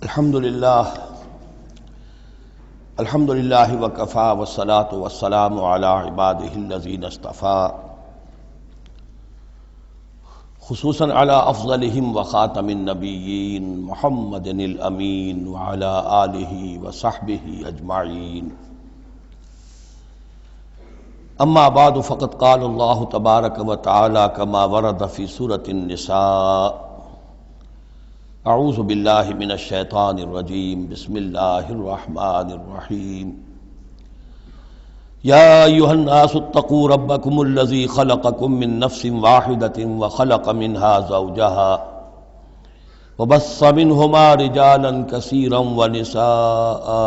الحمدللہ وکفا والصلاة والسلام علی عبادہ الذین اصطفیٰ خصوصاً علی افضلہم وخاتم النبیین محمد الامین وعلی آلہ وصحبہ اجمعین اما بعد فقد قال اللہ تبارک وتعالی کما ورد فی سورۃ النساء اعوذ باللہ من الشیطان الرجیم بسم اللہ الرحمن الرحیم یا ایہا الناس اتقوا ربکم الذی خلقکم من نفس واحدۃ وخلق منها زوجها وبث منہما رجالا کثیرا ونساء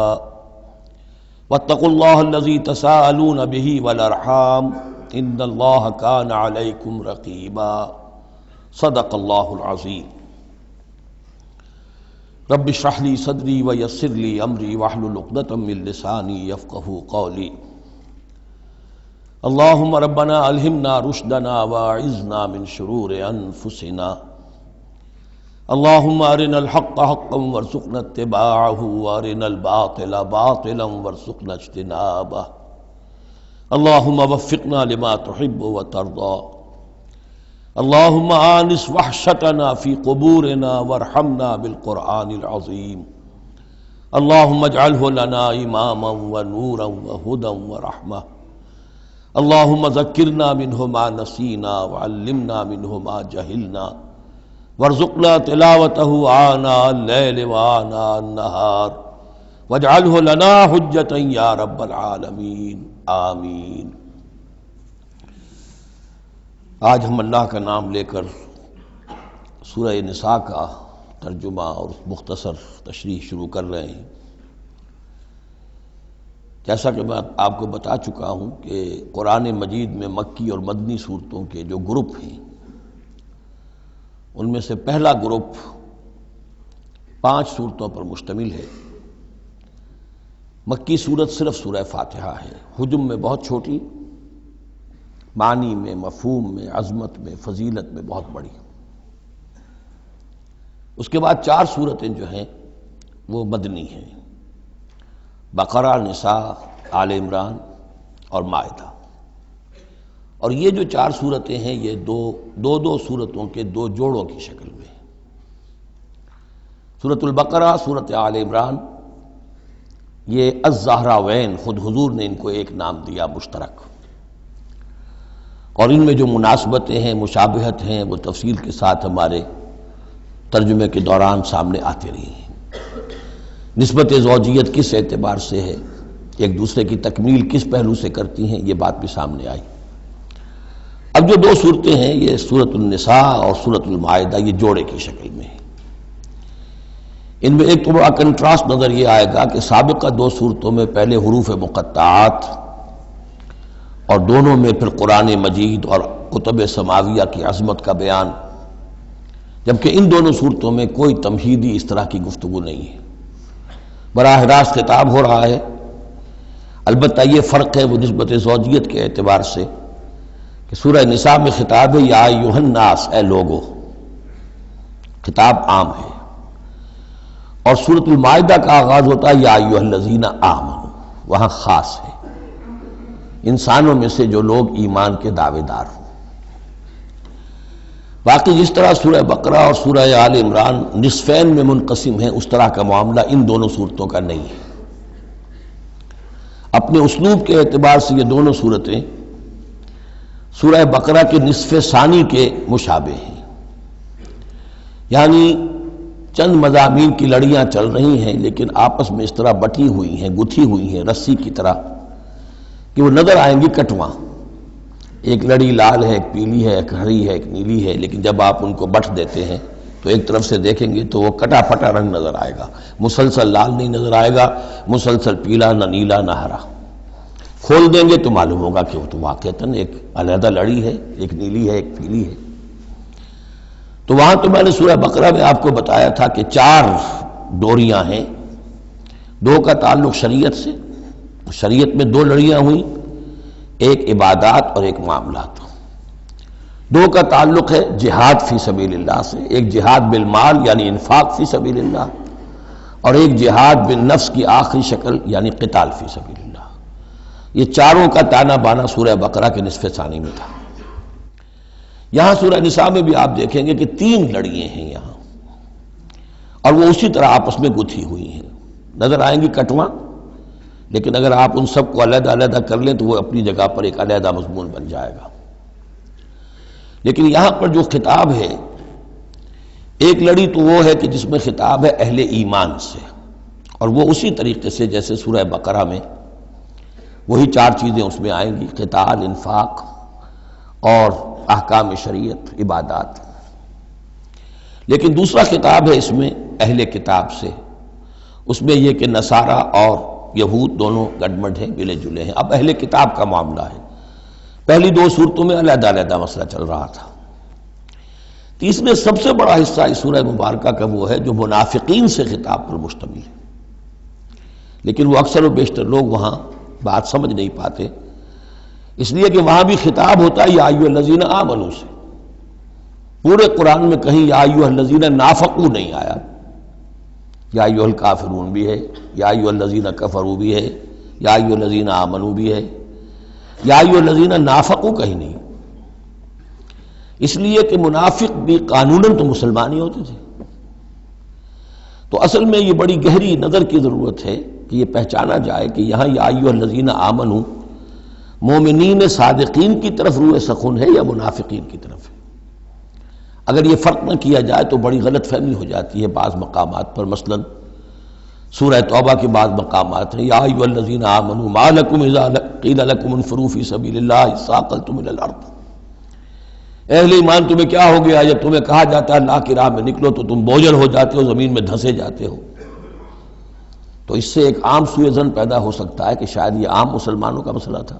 واتقوا اللہ الذی تساءلون به والارحام ان اللہ کان علیکم رقیبا صدق اللہ العظیم رب اشرح لی صدری ویسر لی امری واحلل عقدۃ من لسانی یفقہوا قولی اللہم ربنا الہمنا رشدنا واعذنا من شرور انفسنا اللہم ارنا الحق حقا وارزقنا اتباعہ وارنا الباطل باطلا وارزقنا اجتنابہ اللہم وفقنا لما تحب وترضى اللہم آنس وحشتنا فی قبورنا وارحمنا بالقرآن العظیم اللہم اجعلہ لنا اماما ونورا وہدا ورحمہ اللہم ذکرنا منہ ما نسینا وعلمنا منہ ما جہلنا وارزقنا تلاوتہ آناء اللیل وآناء النہار واجعلہ لنا حجتا یا رب العالمین آمین۔ آج ہم اللہ کا نام لے کر سورہ نساء کا ترجمہ اور مختصر تشریح شروع کر رہے ہیں۔ جیسا کہ میں آپ کو بتا چکا ہوں کہ قرآن مجید میں مکی اور مدنی صورتوں کے جو گروپ ہیں ان میں سے پہلا گروپ 5 صورتوں پر مشتمل ہے۔ مکی صورت صرف سورہ فاتحہ ہے، حجم میں بہت چھوٹی، معنی میں، مفہوم میں، عظمت میں، فضیلت میں بہت بڑی۔ اس کے بعد 4 صورتیں جو ہیں وہ مدنی ہیں، بقرہ، نساء، آل عمران اور مائدہ۔ اور یہ جو 4 صورتیں ہیں یہ دو صورتوں کے 2 جوڑوں کی شکل میں ہیں۔ سورۃ البقرہ، سورۃ آل عمران، یہ الزہراوین، خود حضور نے ان کو ایک نام دیا مشترک، اور ان میں جو مناسبتیں ہیں، مشابہت ہیں، وہ تفصیل کے ساتھ ہمارے ترجمے کے دوران سامنے آتے رہی ہیں۔ نسبت زوجیت کس اعتبار سے ہے، ایک دوسرے کی تکمیل کس پہلو سے کرتی ہیں، یہ بات بھی سامنے آئی۔ اب جو 2 صورتیں ہیں یہ سورۃ النساء اور سورۃ المائدہ، یہ جوڑے کی شکل میں ہیں۔ ان میں ایک تو بڑا کنٹراسٹ نظر یہ آئے گا کہ سابقہ 2 صورتوں میں پہلے حروف مقطعات اور دونوں میں پھر قرآن مجید اور کتب سماویہ کی عظمت کا بیان، جبکہ ان دونوں صورتوں میں کوئی تمہیدی اس طرح کی گفتگو نہیں ہے، براہ راست خطاب ہو رہا ہے۔ البتہ یہ فرق ہے وہ نسبت زوجیت کے اعتبار سے کہ سورہ نساء میں خطاب ہے یا ایھا الناس، اے لوگو، خطاب عام ہے، اور سورۃ المائدہ کا آغاز ہوتا ہے یا ایھا الذین آمنوا، وہاں خاص ہے، انسانوں میں سے جو لوگ ایمان کے دعوے دار ہوں۔ باقی جس طرح سورہ بقرہ اور سورہ آل عمران نصفین میں منقسم ہیں، اس طرح کا معاملہ ان دونوں صورتوں کا نہیں ہے۔ اپنے اسلوب کے اعتبار سے یہ دونوں صورتیں سورہ بقرہ کے نصف ثانی کے مشابہ ہیں، یعنی چند مضامین کی لڑیاں چل رہی ہیں لیکن آپس میں اس طرح بٹی ہوئی ہیں، گتھی ہوئی ہیں رسی کی طرح کہ وہ نظر آئیں گی کٹواں، ایک لڑی لال ہے، ایک پیلی ہے، ایک ہری ہے، ایک نیلی ہے، لیکن جب آپ ان کو بٹ دیتے ہیں تو ایک طرف سے دیکھیں گے تو وہ کٹا پھٹا رنگ نظر آئے گا، مسلسل لال نہیں نظر آئے گا، مسلسل پیلا، نہ نیلا نہ ہرا۔ کھول دیں گے تو معلوم ہوگا کہ وہ تو واقعتاً ایک علیحدہ لڑی ہے، ایک نیلی ہے، ایک پیلی ہے۔ تو وہاں تو میں نے سورہ بقرہ میں آپ کو بتایا تھا کہ 4 ڈوریاں ہیں، 2 کا تعلق شریعت سے، شریعت میں 2 لڑیاں ہوئیں، ایک عبادات اور ایک معاملات۔ 2 کا تعلق ہے جہاد فی سبیل اللہ سے، ایک جہاد بالمال یعنی انفاق فی سبیل اللہ، اور ایک جہاد بالنفس کی آخری شکل یعنی قتال فی سبیل اللہ. یہ چاروں کا تانا بانا سورہ بقرہ کے نصف ثانی میں تھا. یہاں سورہ نساء میں بھی آپ دیکھیں گے کہ 3 لڑییں ہیں یہاں، اور وہ اسی طرح آپس میں گتھی ہوئی ہیں. نظر آئیں گی کٹواں، لیکن اگر آپ ان سب کو علیحدہ علیحدہ کر لیں تو وہ اپنی جگہ پر ایک علیحدہ مضمون بن جائے گا. لیکن یہاں پر جو خطاب ہے، ایک لڑی تو وہ ہے کہ جس میں خطاب ہے اہل ایمان سے، اور وہ اسی طریقے سے جیسے سورہ بقرہ میں وہی 4 چیزیں اس میں آئیں گی: قتال، انفاق اور احکام شریعت، عبادات. لیکن دوسرا خطاب ہے اس میں اہل کتاب سے. اس میں یہ کہ نصارہ اور یہود دونوں گڈمڈ ہیں، ملے جلے ہیں. اب اہل کتاب کا معاملہ ہے. پہلی 2 صورتوں میں علیحدہ علیحدہ مسئلہ چل رہا تھا. تیسرے سب سے بڑا حصہ اس سورہ مبارکہ کا وہ ہے جو منافقین سے خطاب پر مشتمل ہے. لیکن وہ اکثر و بیشتر لوگ وہاں بات سمجھ نہیں پاتے، اس لیے کہ وہاں بھی خطاب ہوتا ہے یا ایھا الذین آمنوا سے. پورے قرآن میں کہیں یا ایھا الذین نافقوا نہیں آیا. یا ایھا الکافرون بھی ہے، یا ایھا الذین کفروا بھی ہے، یا ایھا الذین آمنوا بھی ہے، یا ایھا الذین نافقوا کہیں نہیں. اس لیے کہ منافق بھی قانوناً تو مسلمان ہی ہوتے تھے. تو اصل میں یہ بڑی گہری نظر کی ضرورت ہے کہ یہ پہچانا جائے کہ یہاں یا ایھا الذین آمنوا مومنین صادقین کی طرف روح سخن ہے یا منافقین کی طرف ہے. اگر یہ فرق نہ کیا جائے تو بڑی غلط فہمی ہو جاتی ہے بعض مقامات پر. مثلا سورہ توبہ کے بعض مقامات ہیں: یا ایھا الذین آمنوا ما لکم اذا قیل لکم انفروا فی سبیل اللہ ثاقلتم الی الارض. اہل ایمان تمہیں کیا ہو گیا جب تمہیں کہا جاتا ہے اللہ کی راہ میں نکلو تو تم بوجھل ہو جاتے ہو، زمین میں دھنسے جاتے ہو. تو اس سے ایک عام سوء ظن پیدا ہو سکتا ہے کہ شاید یہ عام مسلمانوں کا مسئلہ تھا.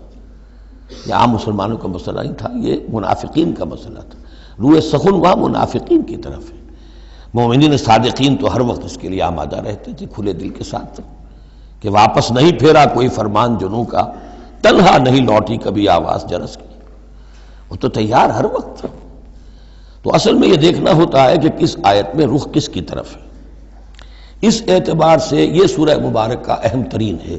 یہ عام مسلمانوں کا مسئلہ نہیں تھا، یہ منافقین کا مسئلہ تھا. روح سخن وہاں منافقین کی طرف ہے. مومنین صادقین تو ہر وقت اس کے لیے آمادہ رہتے تھے کھلے دل کے ساتھ کہ واپس نہیں پھیرا کوئی فرمان جنوں کا، تنہا نہیں لوٹی کبھی آواز جرس کی. وہ تو تیار ہر وقت. تو اصل میں یہ دیکھنا ہوتا ہے کہ کس آیت میں رخ کس کی طرف ہے. اس اعتبار سے یہ سورہ مبارک کا اہم ترین ہے.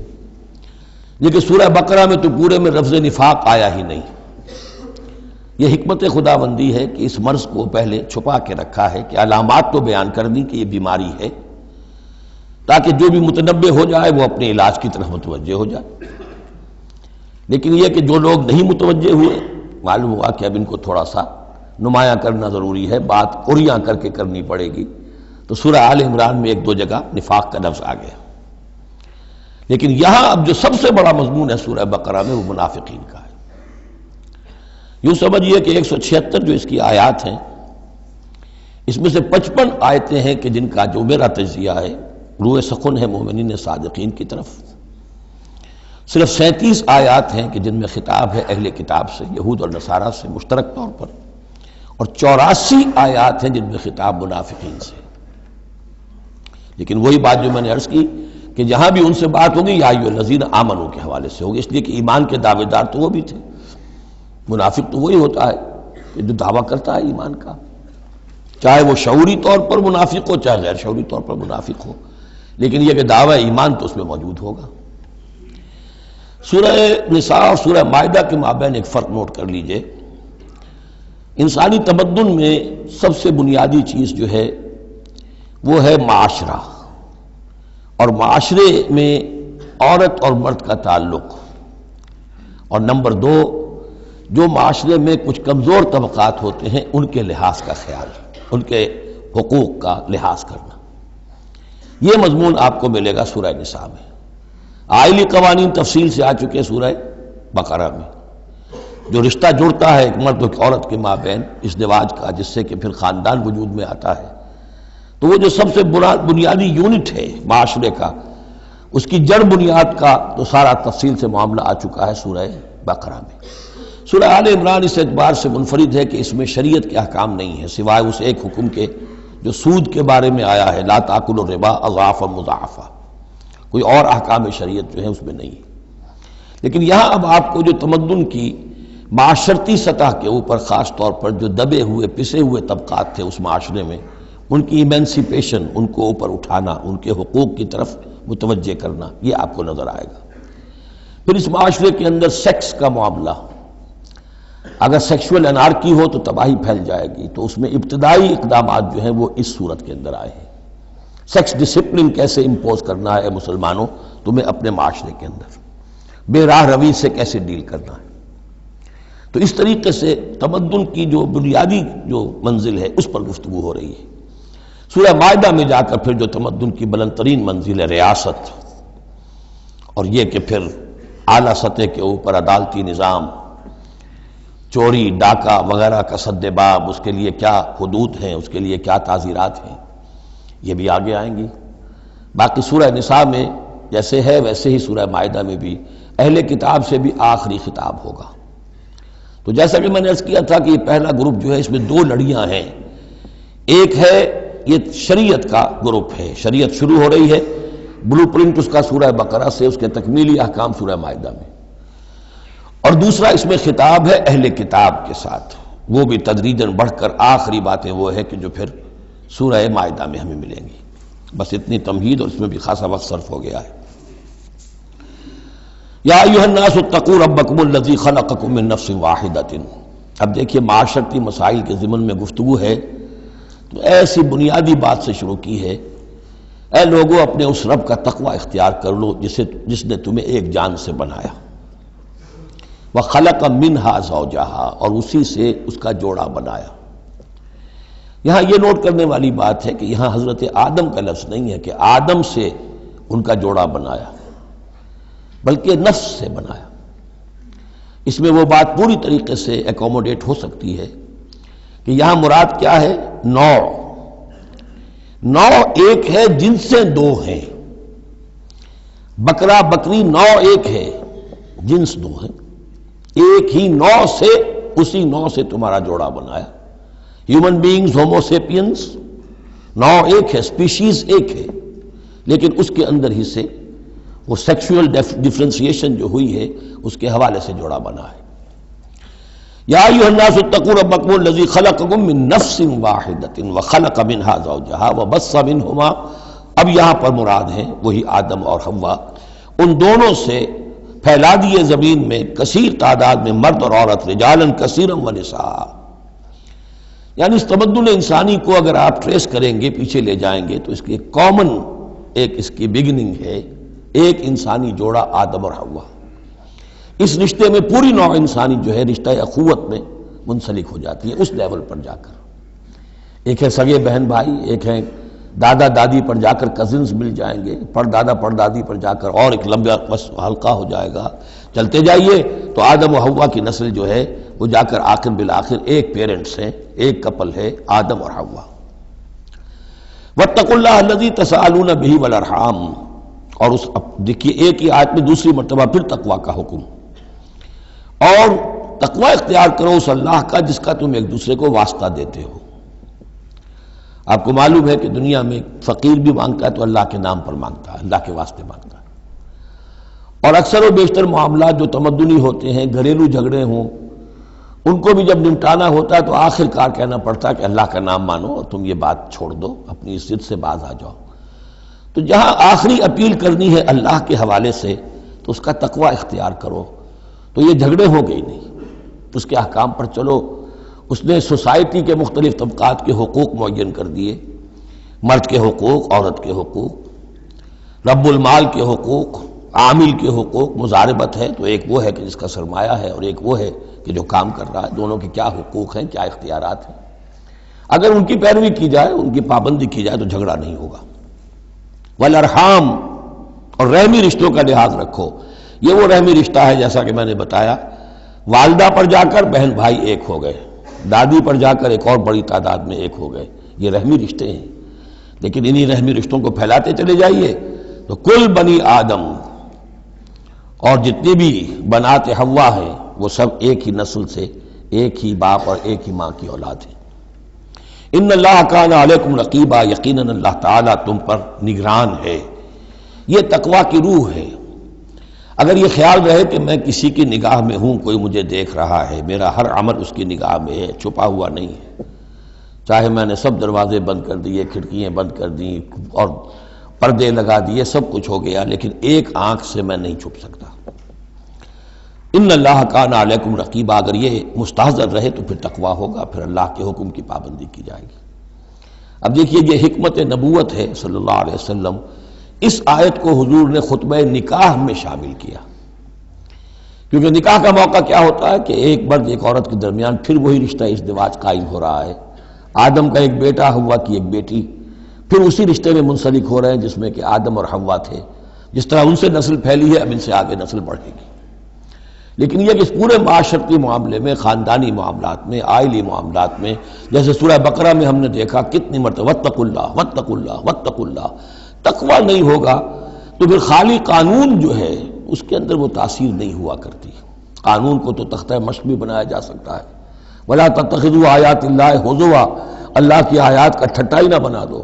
لیکن سورہ بقرہ میں تو پورے میں لفظ نفاق آیا ہی نہیں. یہ حکمت خداوندی ہے کہ اس مرض کو پہلے چھپا کے رکھا ہے کہ علامات تو بیان کر دی کہ یہ بیماری ہے، تاکہ جو بھی متنبہ ہو جائے وہ اپنے علاج کی طرف متوجہ ہو جائے. لیکن یہ کہ جو لوگ نہیں متوجہ ہوئے، معلوم ہوا کہ اب ان کو تھوڑا سا نمایاں کرنا ضروری ہے، بات قریاں کر کے کرنی پڑے گی. تو سورہ آل عمران میں 1-2 جگہ نفاق کا لفظ آ گیا. لیکن یہاں اب جو سب سے بڑا مضمون ہے سورہ بقرہ میں وہ منافقین کا ہے. یوں سمجھیے کہ 176 جو اس کی آیات ہیں، اس میں سے 55 آیتیں ہیں کہ جن کا جو میرا تجزیہ ہے روح سخن ہے مومنین صادقین کی طرف. صرف 37 آیات ہیں کہ جن میں خطاب ہے اہل کتاب سے، یہود اور نصارہ سے مشترک طور پر، اور 84 آیات ہیں جن میں خطاب منافقین سے. لیکن وہی بات جو میں نے عرض کی کہ جہاں بھی ان سے بات ہوگی یا ایھا الذین آمنوا کے حوالے سے ہوگی، اس لیے کہ ایمان کے دعوے دار تو وہ بھی تھے. منافق تو وہی ہوتا ہے کہ جو دعویٰ کرتا ہے ایمان کا، چاہے وہ شعوری طور پر منافق ہو چاہے غیر شعوری طور پر منافق ہو، لیکن یہ کہ دعویٰ ایمان تو اس میں موجود ہوگا. سورہ نساء اور سورہ مائدہ کے مابین ایک فرق نوٹ کر لیجئے. انسانی تمدن میں سب سے بنیادی چیز جو ہے وہ ہے معاشرہ، اور معاشرے میں عورت اور مرد کا تعلق. اور نمبر 2، جو معاشرے میں کچھ کمزور طبقات ہوتے ہیں ان کے لحاظ کا خیال، ان کے حقوق کا لحاظ کرنا. یہ مضمون آپ کو ملے گا سورہ نساء میں. آئلی قوانین تفصیل سے آ چکے سورہ بقرہ میں. جو رشتہ جڑتا ہے ایک مرد و ایک عورت کے مابین ازدواج کا، جس سے کہ پھر خاندان وجود میں آتا ہے، تو وہ جو سب سے بنیادی یونٹ ہے معاشرے کا، اس کی جڑ بنیاد کا تو سارا تفصیل سے معاملہ آ چکا ہے سورہ بقرہ میں. سورہ آل عمران اس اعتبار سے منفرد ہے کہ اس میں شریعت کے احکام نہیں ہیں سوائے اس ایک حکم کے جو سود کے بارے میں آیا ہے، لا تاکلوا الربا اضعافا مضاعفا. کوئی اور احکام شریعت جو ہے اس میں نہیں. لیکن یہاں اب آپ کو جو تمدن کی معاشرتی سطح کے اوپر خاص طور پر جو دبے ہوئے پسے ہوئے طبقات تھے اس معاشرے میں، ان کی ایمینسیپیشن، ان کو اوپر اٹھانا، ان کے حقوق کی طرف متوجہ کرنا، یہ آپ کو نظر آئے گا۔ پھر اس معاشرے کے اندر سیکس کا معاملہ، اگر سیکشول انارکی ہو تو تباہی پھیل جائے گی، تو اس میں ابتدائی اقدامات جو ہیں وہ اس صورت کے اندر آئے ہیں۔ سیکس ڈسپلن کیسے امپوز کرنا ہے مسلمانوں تمہیں اپنے معاشرے کے اندر، بے راہ روی سے کیسے ڈیل کرنا ہے۔ تو اس طریقے سے تمدن کی جو بنیادی جو منزل ہے اس پر گفتگو ہو رہی ہے۔ سورہ مائدہ میں جا کر پھر جو تمدن کی بلند ترین منزل ہے ریاست، اور یہ کہ پھر اعلیٰ سطح کے اوپر عدالتی نظام، چوری ڈاکہ وغیرہ کا سد باب، اس کے لیے کیا حدود ہیں، اس کے لیے کیا تعزیرات ہیں، یہ بھی آگے آئیں گی۔ باقی سورہ نساء میں جیسے ہے ویسے ہی سورہ مائدہ میں بھی اہل کتاب سے بھی آخری خطاب ہوگا۔ تو جیسا کہ میں نے عرض کیا تھا کہ یہ پہلا گروپ جو ہے اس میں دو لڑیاں ہیں۔ ایک ہے یہ شریعت کا گروپ ہے، شریعت شروع ہو رہی ہے، بلو پرنٹ اس کا سورہ بقرہ سے، اس کے تکمیلی احکام سورہ مائدہ میں، اور دوسرا اس میں خطاب ہے اہل کتاب کے ساتھ، وہ بھی تدریجاً بڑھ کر آخری باتیں وہ ہے کہ جو پھر سورہ مائدہ میں ہمیں ملیں گی۔ بس اتنی تمہید، اور اس میں بھی خاصا وقت صرف ہو گیا ہے۔ یا ایھا الناس اتقوا ربکم الذی خلقکم من نفس واحدۃ۔ اب دیکھیے معاشرتی مسائل کے ضمن میں گفتگو ہے تو ایسی بنیادی بات سے شروع کی ہے، اے لوگو اپنے اس رب کا تقوی اختیار کر لو جس نے تمہیں ایک جان سے بنایا، وَخَلَقَ مِنْهَا زَوْجَهَا، اور اسی سے اس کا جوڑا بنایا۔ یہاں یہ نوٹ کرنے والی بات ہے کہ یہاں حضرت آدم کا لفظ نہیں ہے کہ آدم سے ان کا جوڑا بنایا، بلکہ نفس سے بنایا۔ اس میں وہ بات پوری طریقے سے ایکوموڈیٹ ہو سکتی ہے کہ یہاں مراد کیا ہے؟ نوع ایک ہے، جنسیں دو ہیں۔ بکرا بکری نوع ایک ہے، جنس دو ہیں، ایک ہی نوع سے، اسی نوع سے تمہارا جوڑا بنایا۔ ہیومن بینگز، ہومو سیپینز، نوع ایک ہے، اسپیشیز ایک ہے، لیکن اس کے اندر ہی سے وہ سیکشول ڈفرینسیشن جو ہوئی ہے اس کے حوالے سے جوڑا بنا ہے۔ یا ایھا الناس اتقوا ربکم الذی خلقکم من نفس واحدۃ وخلق منها زوجها وبث منہما، اب یہاں پر مراد ہیں وہی آدم اور حوا، ان دونوں سے پھیلا دیے زمین میں کثیر تعداد میں مرد اور عورت، رجالا کثیرا ونساء۔ یعنی اس تمدن انسانی کو اگر آپ ٹریس کریں گے، پیچھے لے جائیں گے، تو اس کی کامن ایک اس کی بگننگ ہے، ایک انسانی جوڑا آدم اور حوا۔ اس رشتے میں پوری نوع انسانی جو ہے رشتہ اخوت میں منسلک ہو جاتی ہے، اس لیول پر جا کر۔ ایک ہے سگے بہن بھائی، ایک ہے دادا دادی پر جا کر کزنز مل جائیں گے، پردادا پردادی پر جا کر اور ایک لمبا حلقہ ہو جائے گا۔ چلتے جائیے تو آدم و حوا کی نسل جو ہے وہ جا کر آخر بالآخر ایک پیرنٹس ہیں، ایک کپل ہے، آدم اور حوا۔ واتقوا اللہ الذی تساءلون بہ والارحام، اور اس دیکھیے ایک ہی آیت میں دوسری مرتبہ پھر تقوی کا حکم، اور تقوی اختیار کرو اس اللہ کا جس کا تم ایک دوسرے کو واسطہ دیتے ہو۔ آپ کو معلوم ہے کہ دنیا میں فقیر بھی مانگتا ہے تو اللہ کے نام پر مانگتا ہے، اللہ کے واسطے مانگتا ہے، اور اکثر و بیشتر معاملات جو تمدنی ہوتے ہیں، گھریلو جھگڑے ہوں، ان کو بھی جب نمٹانا ہوتا ہے تو آخر کار کہنا پڑتا ہے کہ اللہ کا نام مانو اور تم یہ بات چھوڑ دو، اپنی اس ضد سے باز آ جاؤ۔ تو جہاں آخری اپیل کرنی ہے اللہ کے حوالے سے تو اس کا تقوی اختیار کرو، تو یہ جھگڑے ہو گئی نہیں، اس کے احکام پر چلو۔ اس نے سوسائٹی کے مختلف طبقات کے حقوق معین کر دیے، مرد کے حقوق، عورت کے حقوق، رب المال کے حقوق، عامل کے حقوق، مضاربت ہے تو ایک وہ ہے کہ جس کا سرمایہ ہے اور ایک وہ ہے کہ جو کام کر رہا ہے، دونوں کے کیا حقوق ہیں، کیا اختیارات ہیں۔ اگر ان کی پیروی کی جائے، ان کی پابندی کی جائے تو جھگڑا نہیں ہوگا۔ والارحام، اور رحمی رشتوں کا لحاظ رکھو۔ یہ وہ رحمی رشتہ ہے جیسا کہ میں نے بتایا، والدہ پر جا کر بہن بھائی ایک ہو گئے، دادی پر جا کر ایک اور بڑی تعداد میں ایک ہو گئے، یہ رحمی رشتے ہیں۔ لیکن انہی رحمی رشتوں کو پھیلاتے چلے جائیے تو کل بنی آدم، اور جتنی بھی بنات حوا ہیں وہ سب ایک ہی نسل سے، ایک ہی باپ اور ایک ہی ماں کی اولاد ہیں۔ ان اللہ کان علیکم رقیبا، یقیناً اللہ تعالیٰ تم پر نگران ہے۔ یہ تقویٰ کی روح ہے۔ اگر یہ خیال رہے کہ میں کسی کی نگاہ میں ہوں، کوئی مجھے دیکھ رہا ہے، میرا ہر عمل اس کی نگاہ میں ہے، چھپا ہوا نہیں ہے، چاہے میں نے سب دروازے بند کر دیے، کھڑکیاں بند کر دیں اور پردے لگا دیے، سب کچھ ہو گیا، لیکن ایک آنکھ سے میں نہیں چھپ سکتا۔ ان اللہ کان علیکم رقیبا، اگر یہ مستحضر رہے تو پھر تقویٰ ہوگا، پھر اللہ کے حکم کی پابندی کی جائے گی۔ اب دیکھیے یہ حکمت نبوت ہے صلی اللہ علیہ وسلم، اس آیت کو حضور نے خطبہ نکاح میں شامل کیا، کیونکہ نکاح کا موقع کیا ہوتا ہے کہ ایک مرد ایک عورت کے درمیان پھر وہی رشتہ ازدواج قائم ہو رہا ہے، آدم کا ایک بیٹا، حوا کی ایک بیٹی، پھر اسی رشتے میں منسلک ہو رہے ہیں جس میں کہ آدم اور حوا تھے، جس طرح ان سے نسل پھیلی ہے اب ان سے آگے نسل بڑھے گی۔ لیکن یہ کہ اس پورے معاشرتی معاملے میں، خاندانی معاملات میں، عائلی معاملات میں، جیسے سورہ بقرہ میں ہم نے دیکھا کتنی مرتبہ واتقوا اللہ واتقوا اللہ واتقوا اللہ، تقویٰ نہیں ہوگا تو پھر خالی قانون جو ہے اس کے اندر وہ تاثیر نہیں ہوا کرتی۔ قانون کو تو تختہ مشق بھی بنایا جا سکتا ہے، وَلَا تَتَّخِذُوا آیَاتِ اللَّهِ هُزُوًا، اللہ کی آیات کا ٹھٹا ہی نہ بنا دو،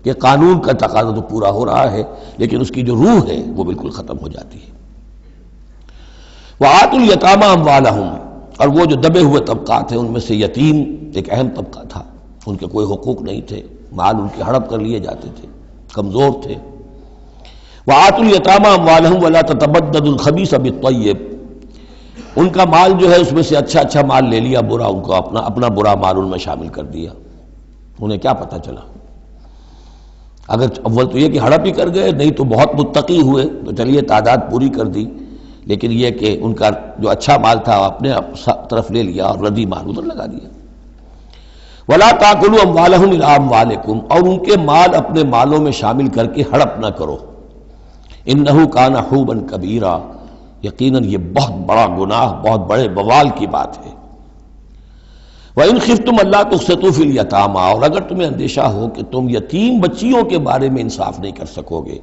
کہ قانون کا تقاضا تو پورا ہو رہا ہے لیکن اس کی جو روح ہے وہ بالکل ختم ہو جاتی ہے۔ وَآتُوا الْيَتَامَىٰ أَمْوَالَهُمْ، اور وہ جو دبے ہوئے طبقات ہیں ان میں سے یتیم ایک اہم طبقہ تھا، ان کے کوئی حقوق نہیں تھے، مال ان کے ہڑپ کر لیے جاتے تھے، کمزور تھے۔ وَآتُوا الْيَتَامَىٰ أَمْوَالَهُمْ وَلَا تَتَبَدَّلُوا الْخَبِيثَ بِالطَّيِّبِ، ان کا مال جو ہے اس میں سے اچھا اچھا مال لے لیا، برا ان کو اپنا برا مال ان میں شامل کر دیا۔ انہیں کیا پتہ چلا؟ اگر اول تو یہ کہ ہڑپ ہی کر گئے، نہیں تو بہت متقی ہوئے تو چلیے تعداد پوری کر دی، لیکن یہ کہ ان کا جو اچھا مال تھا اپنے طرف لے لیا اور ردی مال ادھر لگا دیا۔ وَلَا تَأْكُلُوا أَمْوَالَهُمْ إِلَىٰ أَمْوَالِكُمْ، اور ان کے مال اپنے مالوں میں شامل کر کے ہڑپ نہ کرو۔ إِنَّهُ كَانَ حُوبًا كَبِيرًا، یقیناً یہ بہت بڑا گناہ، بہت بڑے بوال کی بات ہے۔ وَإِنْ خِفْتُمْ أَلَّا تُقْسِطُوا فِي الْيَتَامَىٰ، اور اگر تمہیں اندیشہ ہو کہ تم یتیم بچیوں کے بارے میں انصاف نہیں کر سکو گے،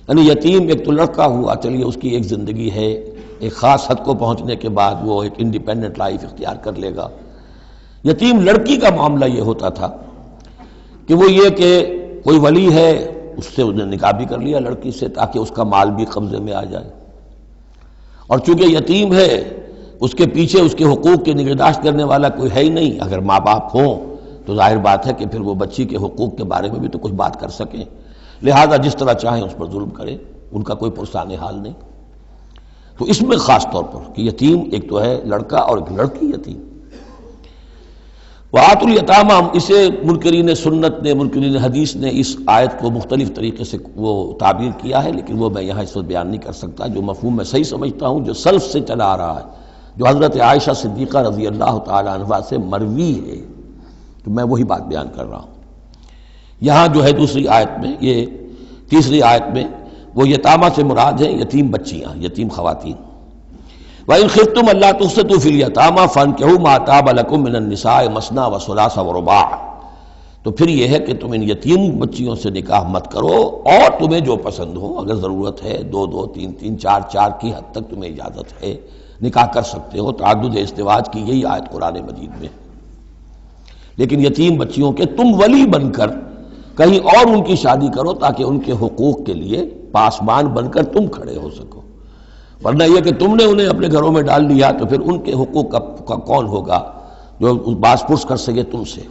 یعنی یتیم ایک تو لڑکا ہوا، چلیے اس کی ایک زندگی ہے، ایک خاص حد کو پہنچنے کے بعد وہ ایک انڈیپینڈنٹ لائف اختیار کر لے گا۔ یتیم لڑکی کا معاملہ یہ ہوتا تھا کہ وہ یہ کہ کوئی ولی ہے، اس سے انہیں نکاح بھی کر لیا لڑکی سے تاکہ اس کا مال بھی قبضے میں آ جائے، اور چونکہ یتیم ہے اس کے پیچھے اس کے حقوق کی نگہداشت کرنے والا کوئی ہے ہی نہیں۔ اگر ماں باپ ہوں تو ظاہر بات ہے کہ پھر وہ بچی کے حقوق کے بارے میں بھی تو کچھ بات کر سکیں، لہذا جس طرح چاہیں اس پر ظلم کریں، ان کا کوئی پرسان حال نہیں۔ تو اس میں خاص طور پر کہ یتیم ایک تو ہے لڑکا اور ایک لڑکی یتیم۔ وَآتُوا الْيَتَامَىٰ، اسے منکرین سنت نے، منکرین حدیث نے اس آیت کو مختلف طریقے سے وہ تعبیر کیا ہے، لیکن وہ میں یہاں اس وقت بیان نہیں کر سکتا۔ جو مفہوم میں صحیح سمجھتا ہوں، جو سلف سے چلا آ رہا ہے، جو حضرت عائشہ صدیقہ رضی اللہ تعالی عنہا سے مروی ہے، تو میں وہی بات بیان کر رہا ہوں۔ یہاں جو ہے دوسری آیت میں، یہ تیسری آیت میں، وہ یتامہ سے مراد ہے یتیم بچیاں، یتیم خواتین۔ وَإِنْ خِفْتُمْ أَلَّا تُقْسِطُوا فِي الْيَتَامَىٰ فَانكِحُوا مَا طَابَ لَكُم مِّنَ النِّسَاءِ مَثْنَىٰ وَثُلَاثَ وَرُبَاعَ، تو پھر یہ ہے کہ تم ان یتیم بچیوں سے نکاح مت کرو، اور تمہیں جو پسند ہو، اگر ضرورت ہے دو دو تین تین چار چار کی حد تک تمہیں اجازت ہے، نکاح کر سکتے ہو۔ تعدد ازدواج کی یہی آیت قرآن مجید میں، لیکن یتیم بچیوں کے تم ولی بن کر کہیں اور ان کی شادی کرو تاکہ ان کے حقوق کے لیے پاسبان بن کر تم کھڑے ہو سکو، ورنہ یہ کہ تم نے انہیں اپنے گھروں میں ڈال لیا تو پھر ان کے حقوق کا کون ہوگا جو باز پرس کر سکے تم سے۔